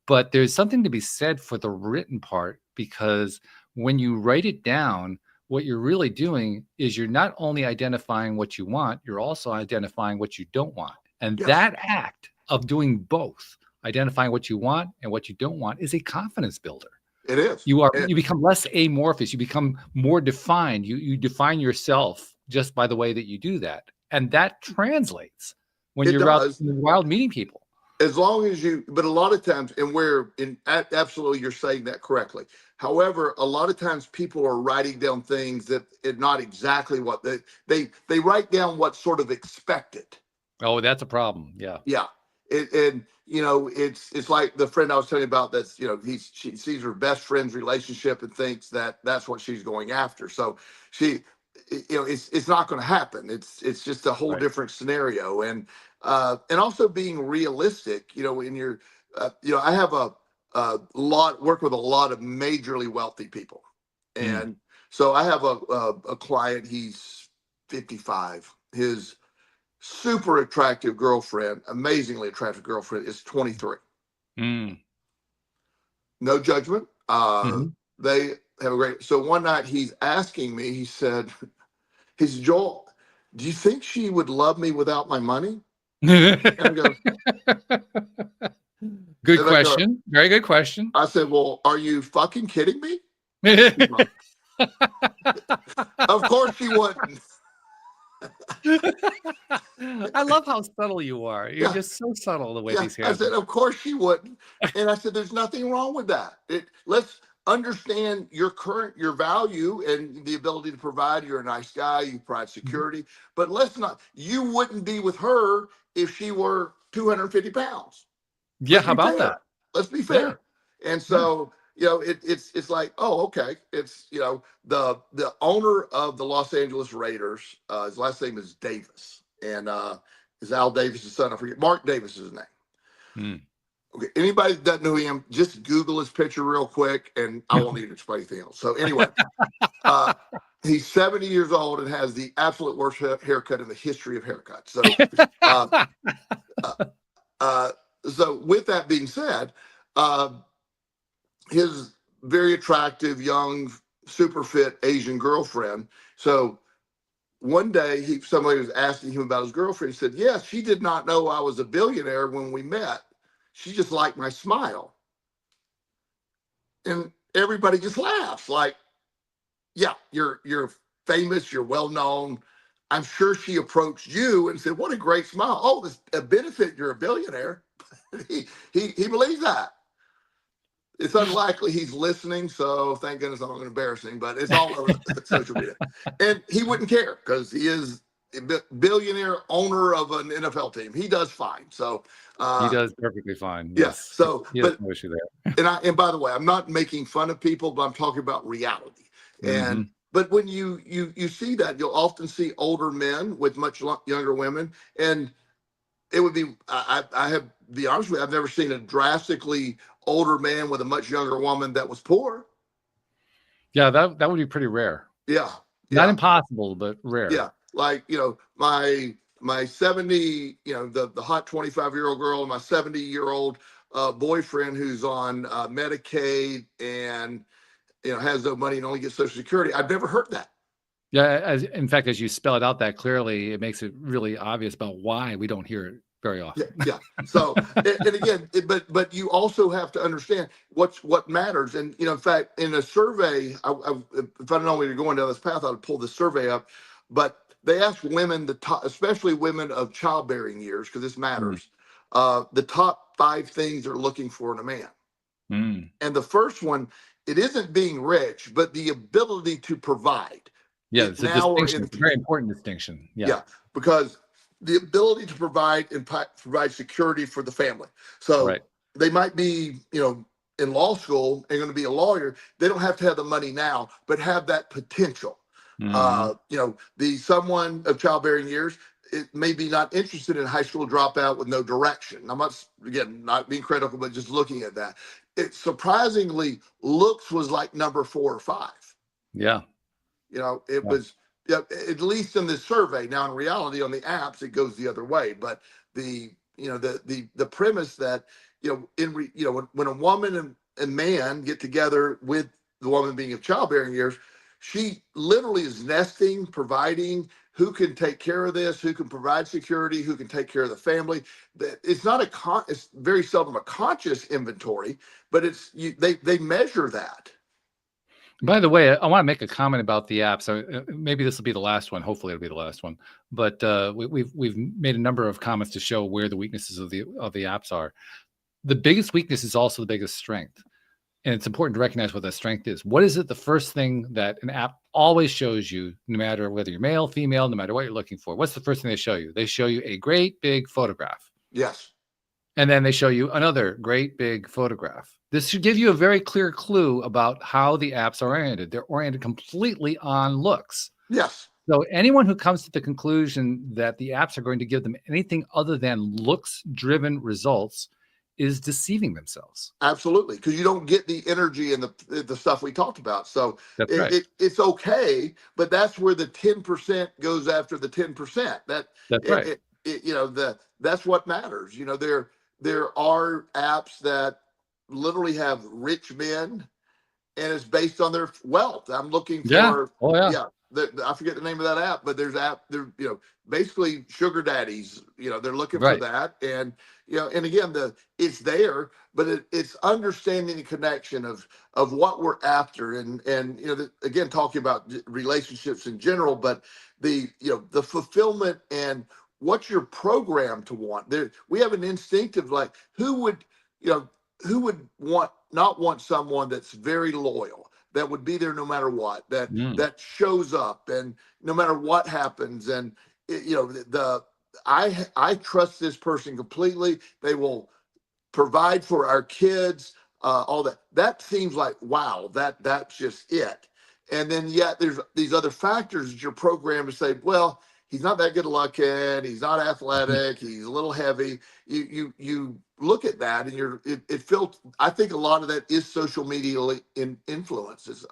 S1: But there's something to be said for the written part, because when you write it down, what you're really doing is you're not only identifying what you want, you're also identifying what you don't want. And
S3: Yes.
S1: that act of doing both, identifying what you want and what you don't want, is a confidence builder.
S3: It is.
S1: You become less amorphous. You become more defined. You define yourself just by the way that you do that. And that translates when you're out in the wild meeting people.
S3: As long as but a lot of times, and absolutely, you're saying that correctly. However, a lot of times people are writing down things that it's not exactly what they write down what's sort of expected.
S1: Oh, that's a problem. Yeah.
S3: Yeah. It's like the friend I was telling you about, that's, she sees her best friend's relationship and thinks that that's what she's going after. So it's not going to happen. It's just a whole different scenario. And also being realistic, in your, I have work with a lot of majorly wealthy people. And so I have a client, he's 55. His super attractive girlfriend, amazingly attractive girlfriend, is 23. No judgment. They have a great. So one night he's asking me, he said, Joel, do you think she would love me without my money? And I go,
S1: good question. Very good question.
S3: I said, well, are you fucking kidding me? Of course she wouldn't.
S1: I love how subtle you are. You're just so subtle the way these happen.
S3: I said, of course she wouldn't. And I said, there's nothing wrong with that. Let's understand your value and the ability to provide. You're a nice guy. You provide security. But you wouldn't be with her if she were 250 pounds.
S1: Yeah, how about that?
S3: Let's be fair. Yeah. And so, it's like, oh, okay. It's, the owner of the Los Angeles Raiders, his last name is Davis. And is Al Davis' son? I forget. Mark Davis is his name. Okay. Anybody that doesn't know him, just Google his picture real quick, and I won't need to explain anything else. So anyway, he's 70 years old and has the absolute worst haircut in the history of haircuts. So, so with that being said, his very attractive, young, super fit Asian girlfriend. So one day somebody was asking him about his girlfriend. He said, yes, she did not know I was a billionaire when we met. She just liked my smile. And everybody just laughs like, yeah, you're famous, you're well known. I'm sure she approached you and said, what a great smile. Oh, this a benefit, you're a billionaire. he believes that. It's unlikely he's listening, so thank goodness I'm not going to embarrass him, but it's all over social media. And he wouldn't care because he is a billionaire owner of an NFL team. He does fine. So
S1: He does perfectly fine.
S3: yeah.
S1: Yes.
S3: So,
S1: He has
S3: but
S1: no issue there.
S3: and by the way, I'm not making fun of people, but I'm talking about reality. And but when you see that, you'll often see older men with much younger women, and it would be I have be honest with you, I've never seen a drastically older man with a much younger woman that was poor.
S1: Yeah, that would be pretty rare.
S3: Yeah.
S1: Not impossible, but rare.
S3: Yeah. Like, my 70, the hot 25-year-old girl and my 70-year-old boyfriend who's on Medicaid and has no money and only gets Social Security. I've never heard that.
S1: Yeah, in fact, as you spell it out that clearly, it makes it really obvious about why we don't hear it very often.
S3: Yeah. So, and again, but you also have to understand what matters. And in fact, in a survey, if I don't know where you're going down this path, I'd pull the survey up. But they asked women, especially women of childbearing years, because this matters. The top 5 things they're looking for in a man. And the first one, it isn't being rich, but the ability to provide.
S1: Yeah, it's a distinction. It's a very important distinction. Yeah,
S3: because the ability to provide and provide security for the family. So they might be, in law school and going to be a lawyer. They don't have to have the money now, but have that potential. Someone of childbearing years, it may be not interested in high school dropout with no direction. I'm not being critical, but just looking at that. It surprisingly, looks was like number 4 or 5.
S1: Yeah.
S3: It was, at least in this survey. Now, in reality, on the apps, it goes the other way. But the premise that, when a woman and man get together with the woman being of childbearing years, she literally is nesting, providing, who can take care of this, who can provide security, who can take care of the family. It's not it's very seldom a conscious inventory, but they measure that.
S1: By the way, I want to make a comment about the app. So maybe this will be the last one. Hopefully, it'll be the last one. But we've made a number of comments to show where the weaknesses of the apps are. The biggest weakness is also the biggest strength, and it's important to recognize what that strength is. What is it? The first thing that an app always shows you, no matter whether you're male, female, no matter what you're looking for. What's the first thing they show you? They show you a great big photograph.
S3: Yes.
S1: And then they show you another great big photograph. This should give you a very clear clue about how the apps are oriented. They're oriented completely on looks.
S3: Yes.
S1: So anyone who comes to the conclusion that the apps are going to give them anything other than looks-driven results is deceiving themselves.
S3: Absolutely, because you don't get the energy and the stuff we talked about. So it's okay, but that's where the 10% goes after the 10%.
S1: That's right.
S3: That's what matters. There are apps that literally have rich men, and it's based on their wealth. I'm looking for I forget the name of that app, but there's basically sugar daddies. They're looking for that, and and again, it's there, but it's understanding the connection of what we're after, and again, talking about relationships in general, but the fulfillment and what you're programmed to want. We have an instinctive, like, who would not want someone that's very loyal, that would be there no matter what, that shows up and no matter what happens, and I trust this person completely. They will provide for our kids, all that. That seems like, wow, that's just it. And then yet there's these other factors that you're programmed to say, well, he's not that good looking, he's not athletic, he's a little heavy. You look at that and it feels, I think a lot of that is social media influences,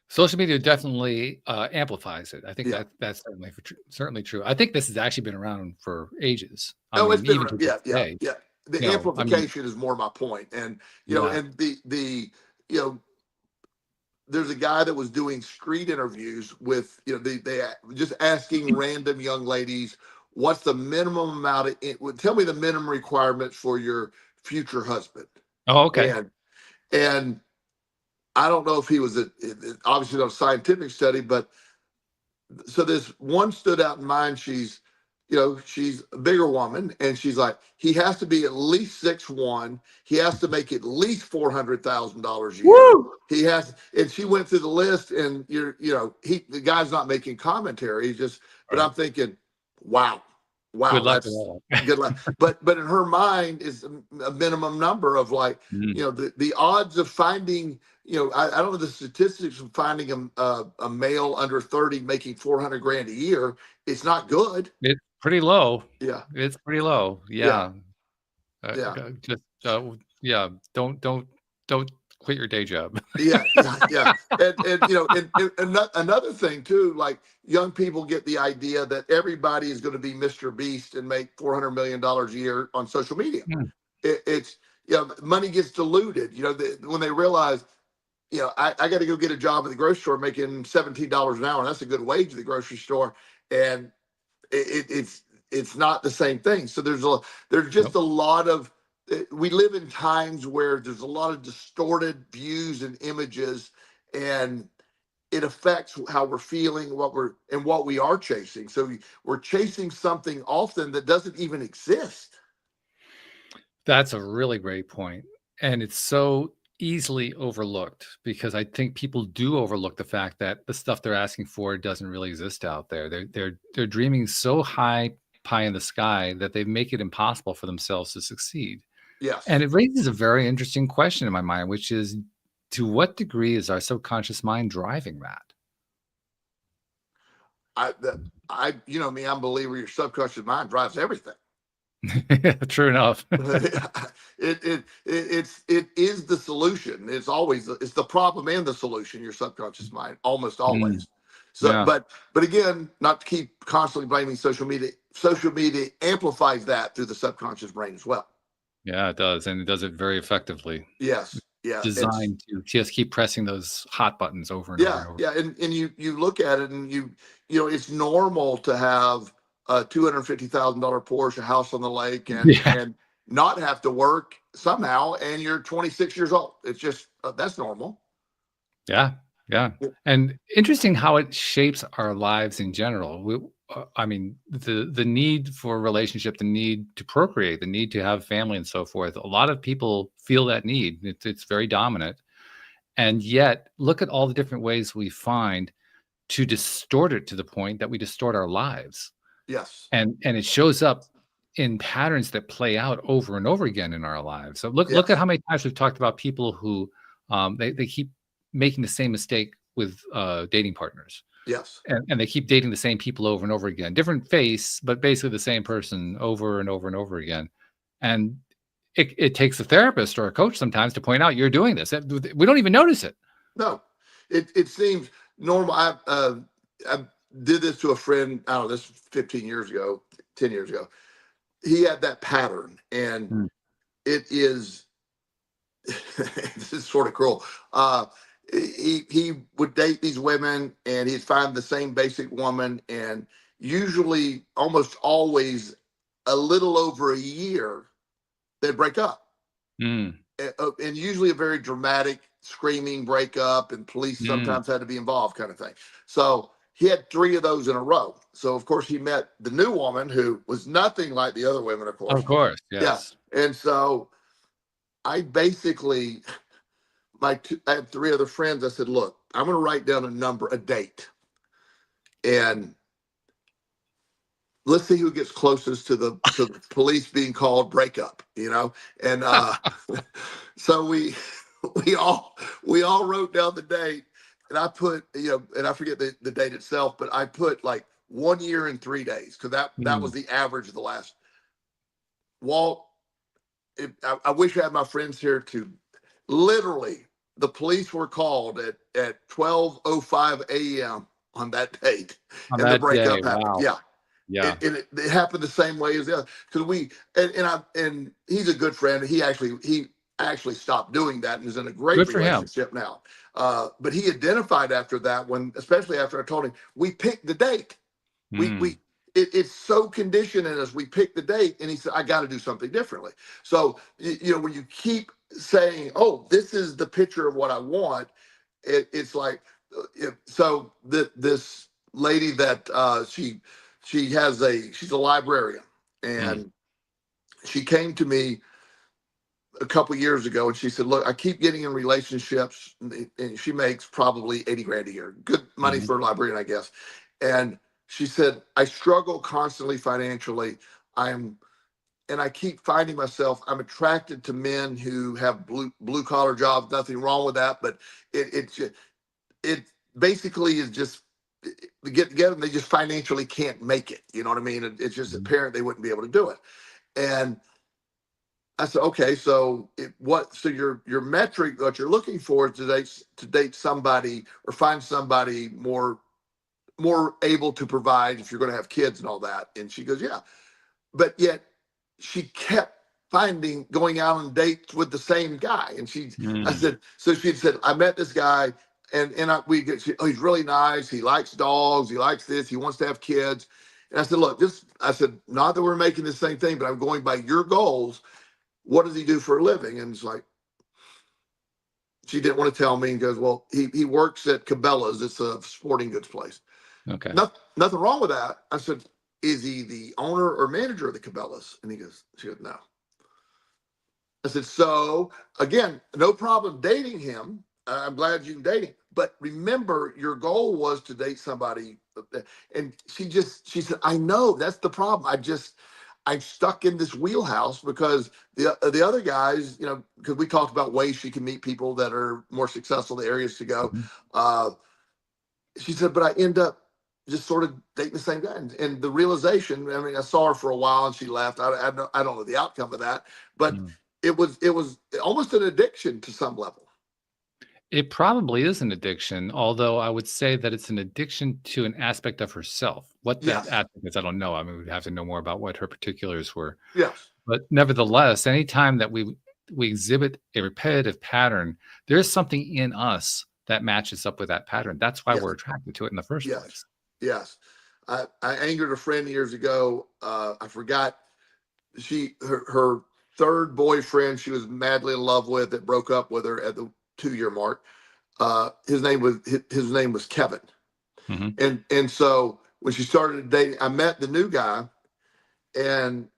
S1: Social media definitely amplifies it. I think that's certainly true. I think this has actually been around for ages.
S3: It's been around. Yeah. The amplification is more my point. And and there's a guy that was doing street interviews with, they just asking random young ladies, what's the minimum amount of tell me the minimum requirements for your future husband.
S1: Oh, okay.
S3: And I don't know if he was obviously not a scientific study, but so this one stood out in mind. She's a bigger woman, and she's like, he has to be at least 6'1". He has to make at least $400,000 a year.
S1: Woo!
S3: He has, and she went through the list, and the guy's not making commentary. He's just, but I'm thinking, wow,
S1: Good luck
S3: that's
S1: with that.
S3: good luck. But in her mind is a minimum number of like, the odds of finding, I don't know the statistics of finding a male under 30 making 400 grand a year. It's not good.
S1: It's pretty low.
S3: Yeah.
S1: It's pretty low. Yeah.
S3: Yeah.
S1: Don't quit your day job.
S3: Yeah. And another thing too, like young people get the idea that everybody is going to be Mr. Beast and make $400 million a year on social media. It's money gets diluted. When they realize, I got to go get a job at the grocery store making $17 an hour, and that's a good wage at the grocery store, and it's not the same thing. So there's just a lot of, we live in times where there's a lot of distorted views and images, and it affects how we're feeling, what we are chasing. So we're chasing something often that doesn't even exist.
S1: That's a really great point. And it's so easily overlooked, because I think people do overlook the fact that the stuff they're asking for doesn't really exist out there. They're dreaming so high pie in the sky that they make it impossible for themselves to succeed.
S3: Yes.
S1: And it raises a very interesting question in my mind, which is, to what degree is our subconscious mind driving that?
S3: I'm a believer your subconscious mind drives everything.
S1: True enough.
S3: It is the solution. It's the problem and the solution, your subconscious mind, almost always. So,
S1: Yeah.
S3: but again, not to keep constantly blaming social media. Social media amplifies that through the subconscious brain as well.
S1: Yeah, it does. And it does it very effectively.
S3: Yes. Yeah.
S1: Designed to just keep pressing those hot buttons over and over and over.
S3: Yeah. And you look at it, and it's normal to have a $250,000 Porsche, a house on the lake, and not have to work somehow, and you're 26 years old. It's just that's normal.
S1: Yeah. And interesting how it shapes our lives in general. The need for a relationship, the need to procreate, the need to have family and so forth. A lot of people feel that need. It's very dominant. And yet, look at all the different ways we find to distort it to the point that we distort our lives.
S3: Yes.
S1: And it shows up in patterns that play out over and over again in our lives. So look at how many times we've talked about people who they keep making the same mistake with dating partners.
S3: Yes.
S1: And they keep dating the same people over and over again. Different face, but basically the same person over and over and over again. And it takes a therapist or a coach sometimes to point out, you're doing this. We don't even notice it.
S3: No, it seems normal. I did this to a friend, I don't know, this 15 years ago, 10 years ago. He had that pattern, and it is, this is sort of cruel. He would date these women, and he'd find the same basic woman, and usually almost always a little over a year, they'd break up. And usually a very dramatic screaming breakup, and police sometimes had to be involved, kind of thing. So he had 3 of those in a row. So of course he met the new woman, who was nothing like the other women, of course.
S1: Of course, yes.
S3: Yeah. And so I basically, I had 3 other friends. I said, look, I'm going to write down a date, and let's see who gets closest to the police being called breakup, and so we all wrote down the date, and I put, and I forget the date itself, but I put like 1 year and 3 days, because that was the average of the last. Walt, I wish I had my friends here to literally, the police were called at 12:05 a.m. on that date, and the breakup happened. Wow. Yeah. It happened the same way as the other, because and he's a good friend. He actually stopped doing that and is in a great
S1: Good for him.
S3: relationship now. But he identified after that, when, especially after I told him, we picked the date.
S1: Mm.
S3: It's so conditioned in us. We pick the date, and he said, I got to do something differently. So, when you keep saying, oh, this is the picture of what I want, it's like, this lady that she's a librarian, and she came to me a couple years ago, and she said, look, I keep getting in relationships, and she makes probably 80 grand a year, good money for a librarian, I guess. And she said, I struggle constantly financially. And I keep finding myself, I'm attracted to men who have blue collar jobs, nothing wrong with that, but it basically is just, to get together, they just financially can't make it. You know what I mean? It's just apparent they wouldn't be able to do it. And I said, okay, so your metric that you're looking for is to date somebody or find somebody more able to provide if you're going to have kids and all that. And she goes, yeah. But yet she kept going out on dates with the same guy. And I said, so she said, I met this guy, and he's really nice. He likes dogs. He likes this. He wants to have kids. And I said, look, not that we're making the same thing, but I'm going by your goals. What does he do for a living? And it's like, she didn't want to tell me, and goes, well, he works at Cabela's. It's a sporting goods place.
S1: Okay.
S3: Nothing wrong with that. I said, is he the owner or manager of the Cabela's? And she goes, no. I said, so again, no problem dating him. I'm glad you can date him. But remember, your goal was to date somebody. And she said, I know, that's the problem. I'm stuck in this wheelhouse because the other guys, because we talked about ways she can meet people that are more successful, the areas to go. She said, but I end up just sort of dating the same guy. And the realization, I mean, I saw her for a while and she left. I don't know the outcome of that, but it was almost an addiction to some level.
S1: It probably is an addiction, although I would say that it's an addiction to an aspect of herself. What that aspect is, I don't know. I mean, we'd have to know more about what her particulars were.
S3: Yes.
S1: But nevertheless, anytime that we exhibit a repetitive pattern, there's something in us that matches up with that pattern. That's why we're attracted to it in the first place.
S3: Yes. I angered a friend years ago. I forgot her third boyfriend she was madly in love with that broke up with her at the 2-year mark. His name was Kevin. And so when she started dating, I met the new guy, and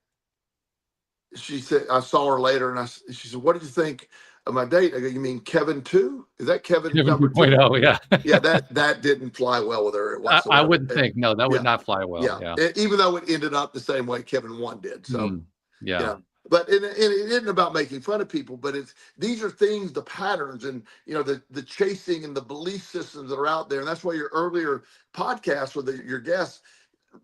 S3: she said, I saw her later, and she said, what did you think of my date? I go, you mean Kevin 2? Is that Kevin number 2?
S1: 2.0, yeah.
S3: Yeah, that didn't fly well with her whatsoever.
S1: I wouldn't think. No, that would not fly well. Yeah.
S3: Even though it ended up the same way Kevin 1 did. So, But it isn't about making fun of people, but these are things, the patterns, and the chasing and the belief systems that are out there. And that's why your earlier podcast with your guests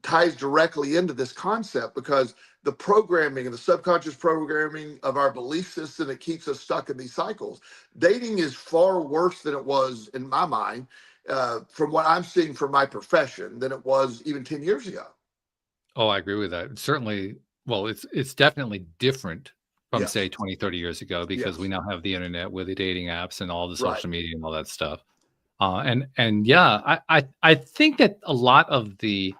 S3: ties directly into this concept, because the programming and the subconscious programming of our belief system that keeps us stuck in these cycles. Dating is far worse than it was, in my mind, from what I'm seeing from my profession, than it was even 10 years ago.
S1: Oh, I agree with that. Certainly. Well, it's definitely different from say 20, 30 years ago, because we now have the internet with the dating apps and all the social media and all that stuff. And yeah, I think that a lot of the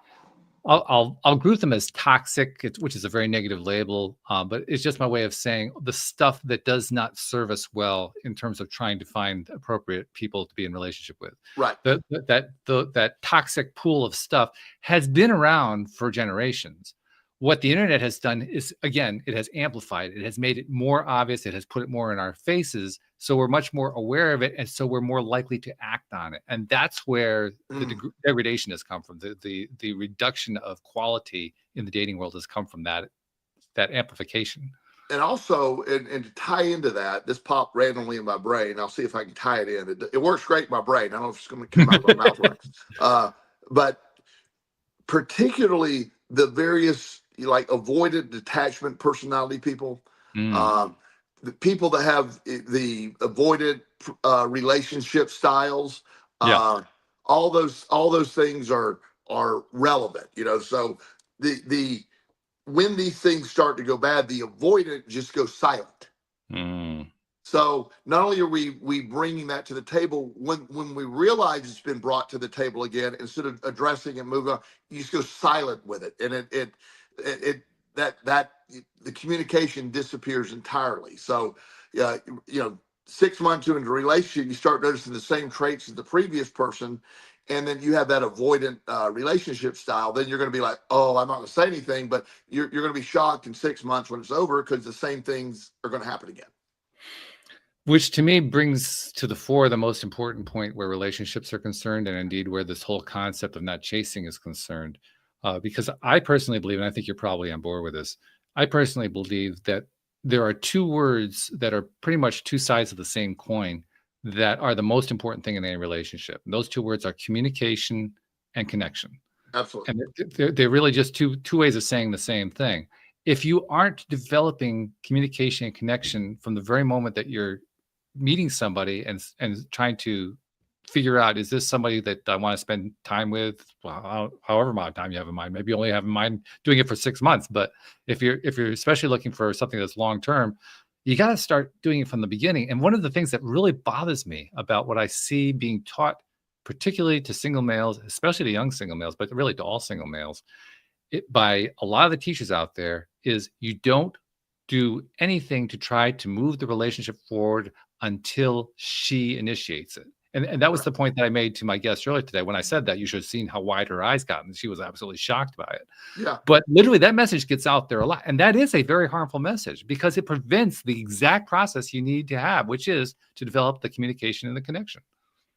S1: I'll group them as toxic, which is a very negative label, but it's just my way of saying the stuff that does not serve us well in terms of trying to find appropriate people to be in relationship with.
S3: Right.
S1: That toxic pool of stuff has been around for generations. What the internet has done is, again, it has amplified it. It has made it more obvious. It has put it more in our faces. So we're much more aware of it. And so we're more likely to act on it. And that's where the degradation has come from. The reduction of quality in the dating world has come from that amplification.
S3: And also, and to tie into that, this popped randomly in my brain. I'll see if I can tie it in. It works great in my brain. I don't know if it's going to come out of my mouth right. But particularly the various avoidant detachment personality people, the people that have the avoidant relationship styles, all those things are relevant, so when these things start to go bad, the avoidant just goes silent. So not only are we bringing that to the table, when we realize it's been brought to the table again, instead of addressing and moving on, you just go silent with it, and it that the communication disappears entirely. So yeah, 6 months into a relationship, you start noticing the same traits as the previous person, and then you have that avoidant relationship style. Then you're going to be like, oh, I'm not going to say anything, but you're going to be shocked in 6 months when it's over, because the same things are going to happen again.
S1: Which to me brings to the fore the most important point where relationships are concerned, and indeed where this whole concept of not chasing is concerned. Because I personally believe, and I think you're probably on board with this, I personally believe that there are two words that are pretty much two sides of the same coin that are the most important thing in any relationship. And those two words are communication and connection.
S3: Absolutely.
S1: And they're really just two ways of saying the same thing. If you aren't developing communication and connection from the very moment that you're meeting somebody and trying to figure out, is this somebody that I want to spend time with? Well, however amount of time you have in mind, maybe you only have in mind doing it for 6 months. But if you're especially looking for something that's long term, you got to start doing it from the beginning. And one of the things that really bothers me about what I see being taught, particularly to single males, especially to young single males, but really to all single males, by a lot of the teachers out there, is you don't do anything to try to move the relationship forward until she initiates it. And that was the point that I made to my guest earlier today. When I said that, you should have seen how wide her eyes got, and she was absolutely shocked by it.
S3: Yeah.
S1: But literally, that message gets out there a lot. And that is a very harmful message, because it prevents the exact process you need to have, which is to develop the communication and the connection.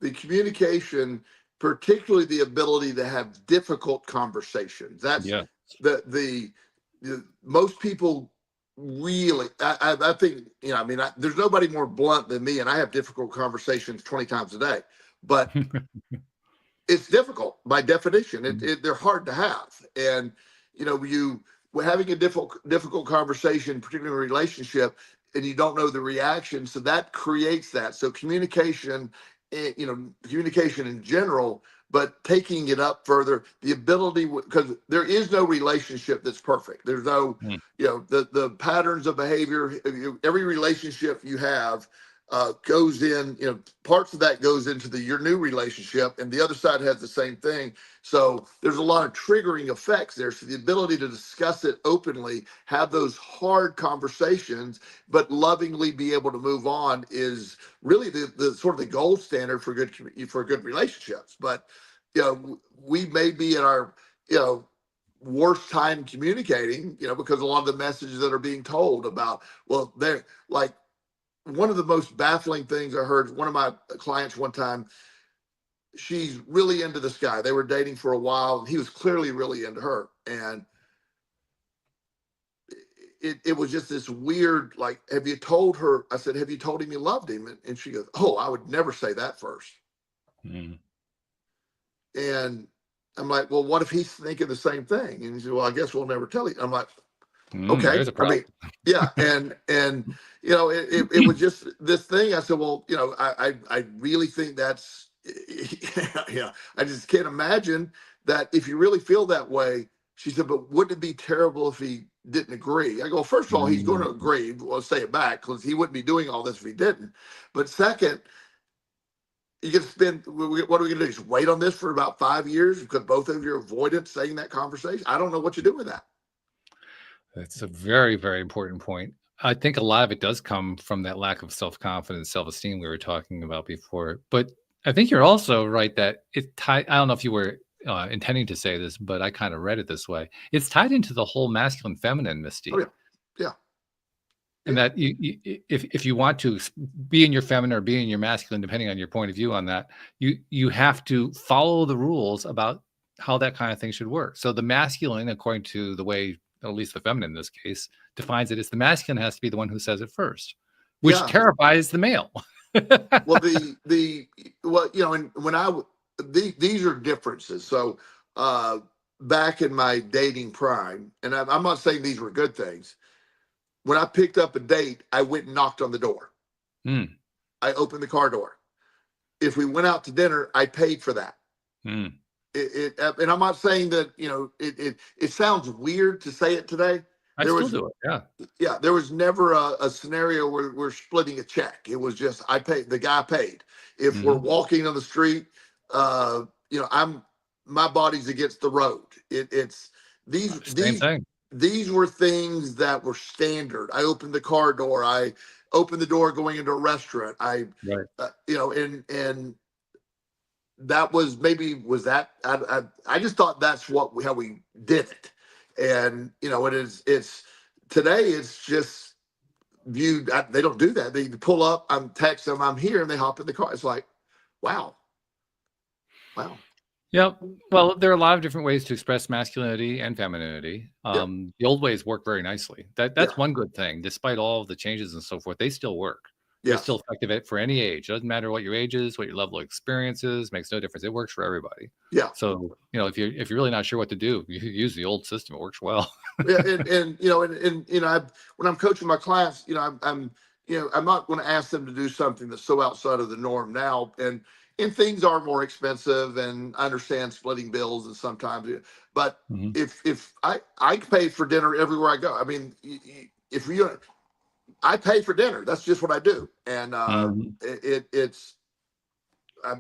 S3: The communication, particularly the ability to have difficult conversations. That's the most people really, I think, there's nobody more blunt than me, and I have difficult conversations 20 times a day, but it's difficult by definition. They're hard to have. And, we're having a difficult conversation, particularly in a relationship, and you don't know the reaction. So that creates that. So communication, communication in general, but taking it up further, the ability, because there is no relationship that's perfect. There's no, the patterns of behavior, every relationship you have goes in, parts of that goes into your new relationship, and the other side has the same thing. So there's a lot of triggering effects there. So the ability to discuss it openly, have those hard conversations, but lovingly be able to move on is really the sort of the gold standard for good relationships. But we may be at our worst time communicating, because a lot of the messages that are being told about, well, they're like, one of the most baffling things I heard, one of my clients one time, she's really into this guy. They were dating for a while, and he was clearly really into her. And it was just this weird, like, have you told her? I said, have you told him you loved him? And she goes, oh, I would never say that first. And I'm like, well, what if he's thinking the same thing? And he said, well, I guess we'll never tell you. I'm like, okay. Yeah. And it was just this thing. I said, well, I really think that's, I just can't imagine that if you really feel that way. She said, but wouldn't it be terrible if he didn't agree? I go, first of all, he's going to agree. Well, say it back, because he wouldn't be doing all this if he didn't. But second, you can spend, what are we going to do? Just wait on this for about 5 years because both of you are avoidant saying that conversation? I don't know what you do with that.
S1: That's a very, very important point. I think a lot of it does come from that lack of self-confidence, self-esteem we were talking about before. But I think you're also right that I don't know if you were intending to say this, but I kind of read it this way. It's tied into the whole masculine feminine mystique.
S3: Oh, yeah.
S1: And that if you want to be in your feminine or be in your masculine, depending on your point of view on that, you have to follow the rules about how that kind of thing should work. So the masculine, according to the way, at least the feminine in this case, defines it, is the masculine has to be the one who says it first, which terrifies the male.
S3: Well, and these are differences. So back in my dating prime, and I'm not saying these were good things. When I picked up a date, I went and knocked on the door. I opened the car door. If we went out to dinner, I paid for that. And I'm not saying that, it sounds weird to say it today,
S1: I
S3: there
S1: still
S3: was
S1: do it. Yeah.
S3: there was never a scenario where we're splitting a check. It was just I paid, the guy paid. If we're
S1: Hmm.
S3: walking on the street, my body's against the road. It's these
S1: Same
S3: these
S1: thing.
S3: these were things that were standard. I opened the car door. I opened the door going into a restaurant.
S1: Right.
S3: And that was I just thought that's how we did it. And it's today it's just viewed. They don't do that. They pull up, I'm text them I'm here, and they hop in the car. It's like, wow.
S1: Yeah. Well, there are a lot of different ways to express masculinity and femininity.
S3: Yeah.
S1: The old ways work very nicely. That's
S3: Yeah.
S1: one good thing. Despite all of the changes and so forth, they still work. They're
S3: Yes.
S1: still effective for any age. Doesn't matter what your age is, what your level of experience is, makes no difference. It works for everybody.
S3: Yeah.
S1: So, if you're really not sure what to do, you use the old system. It works well.
S3: Yeah. When I'm coaching my class, I'm not going to ask them to do something that's so outside of the norm now. And things are more expensive, and I understand splitting bills, and sometimes, but
S1: Mhm.
S3: if I pay for dinner everywhere I go. I mean, if you, I pay for dinner. That's just what I do, and
S1: Mhm.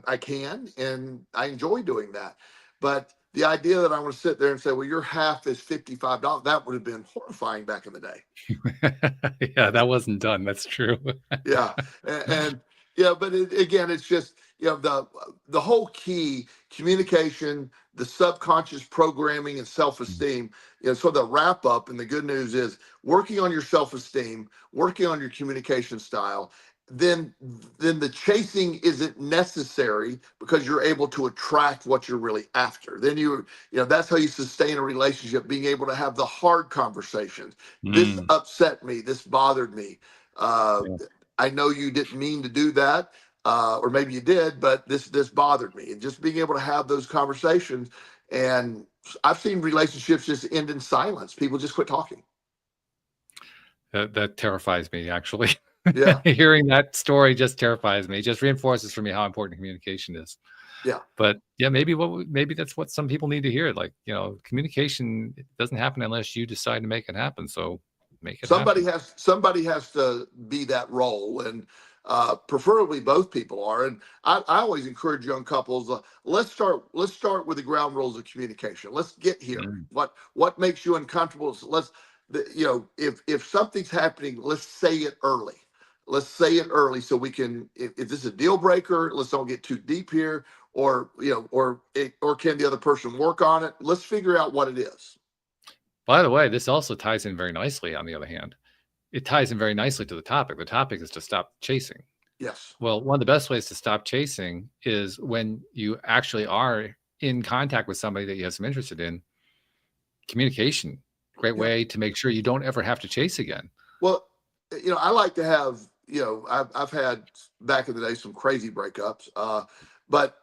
S3: I can, and I enjoy doing that. But the idea that I want to sit there and say, well, your half is $55, that would have been horrifying back in the day.
S1: Yeah, that wasn't done. That's true.
S3: Yeah. And yeah, but again, it's just, the whole key communication, the subconscious programming and self-esteem. So the wrap up and the good news is working on your self-esteem, working on your communication style, then the chasing isn't necessary, because you're able to attract what you're really after. Then that's how you sustain a relationship, being able to have the hard conversations. This
S1: Mm,
S3: upset me, this bothered me.
S1: yeah.
S3: I know you didn't mean to do that, or maybe you did, but this bothered me. And just being able to have those conversations. And I've seen relationships just end in silence. People just quit talking.
S1: That terrifies me, actually.
S3: Yeah.
S1: Hearing that story just terrifies me. It just reinforces for me how important communication is.
S3: Yeah.
S1: But yeah, maybe that's what some people need to hear. Like, communication, it doesn't happen unless you decide to make it happen. So make it
S3: Somebody
S1: happen.
S3: has to be that role, and preferably both people are. And I always encourage young couples, let's start with the ground rules of communication. Let's get here.
S1: Mm,
S3: What makes you uncomfortable? So if something's happening, let's say it early. Let's say it early, so we can, if this is a deal breaker, let's don't get too deep here. Or can the other person work on it? Let's figure out what it is.
S1: By the way, this also ties in very nicely, on the other hand. It ties in very nicely to the topic. The topic is to stop chasing.
S3: Yes.
S1: Well, one of the best ways to stop chasing is when you actually are in contact with somebody that you have some interest in. Communication, great
S3: Yeah.
S1: way to make sure you don't ever have to chase again.
S3: Well, I like to have, I've had back in the day some crazy breakups, but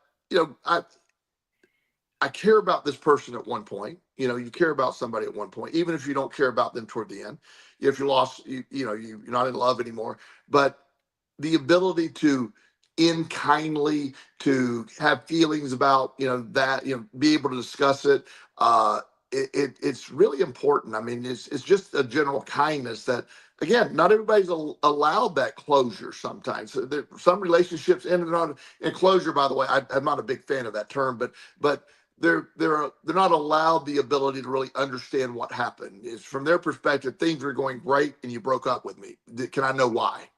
S3: I care about this person at one point. You care about somebody at one point, even if you don't care about them toward the end. If you're lost, you're not in love anymore. But the ability to end kindly, to have feelings about, that, be able to discuss it. It's really important. I mean, it's just a general kindness that, again, not everybody's allowed that closure sometimes. So some relationships ended on and closure, by the way, I'm not a big fan of that term, but they're not allowed the ability to really understand what happened. It's from their perspective, things were going great and you broke up with me. Can I know why?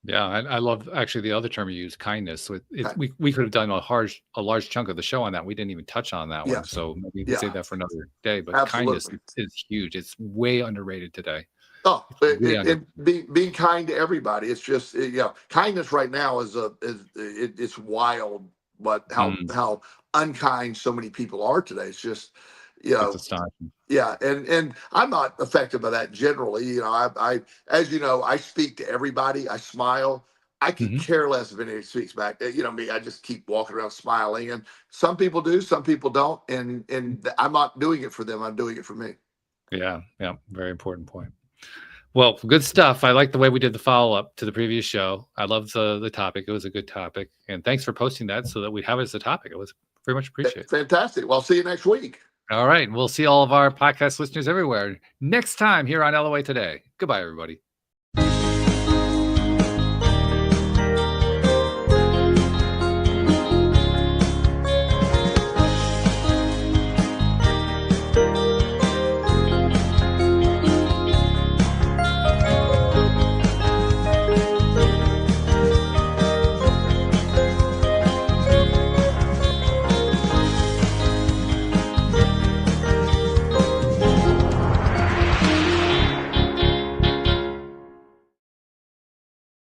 S1: Yeah, I love actually the other term you use, kindness. So
S3: Okay.
S1: we could have done a large chunk of the show on that. We didn't even touch on that one.
S3: Yes.
S1: So maybe we can
S3: Yeah.
S1: save that for another day. But kindness
S3: Absolutely.
S1: is huge. It's way underrated today.
S3: Oh,
S1: Way
S3: and being kind to everybody. It's just, kindness right now it's wild, but how unkind so many people are today. It's just,
S1: It's astonishing.
S3: yeah. And I'm not affected by that generally. I as you know, I speak to everybody. I smile. I could
S1: Mhm.
S3: care less if anybody speaks back. Me, I just keep walking around smiling. And some people do, some people don't. And I'm not doing it for them. I'm doing it for me.
S1: Yeah, very important point. Well, good stuff. I like the way we did the follow-up to the previous show. I love the topic. It was a good topic. And thanks for posting that so that we have it as a topic. It was very much appreciated.
S3: Fantastic. Well, I'll see you next week.
S1: All right. We'll see all of our podcast listeners everywhere next time here on LOA Today. Goodbye, everybody.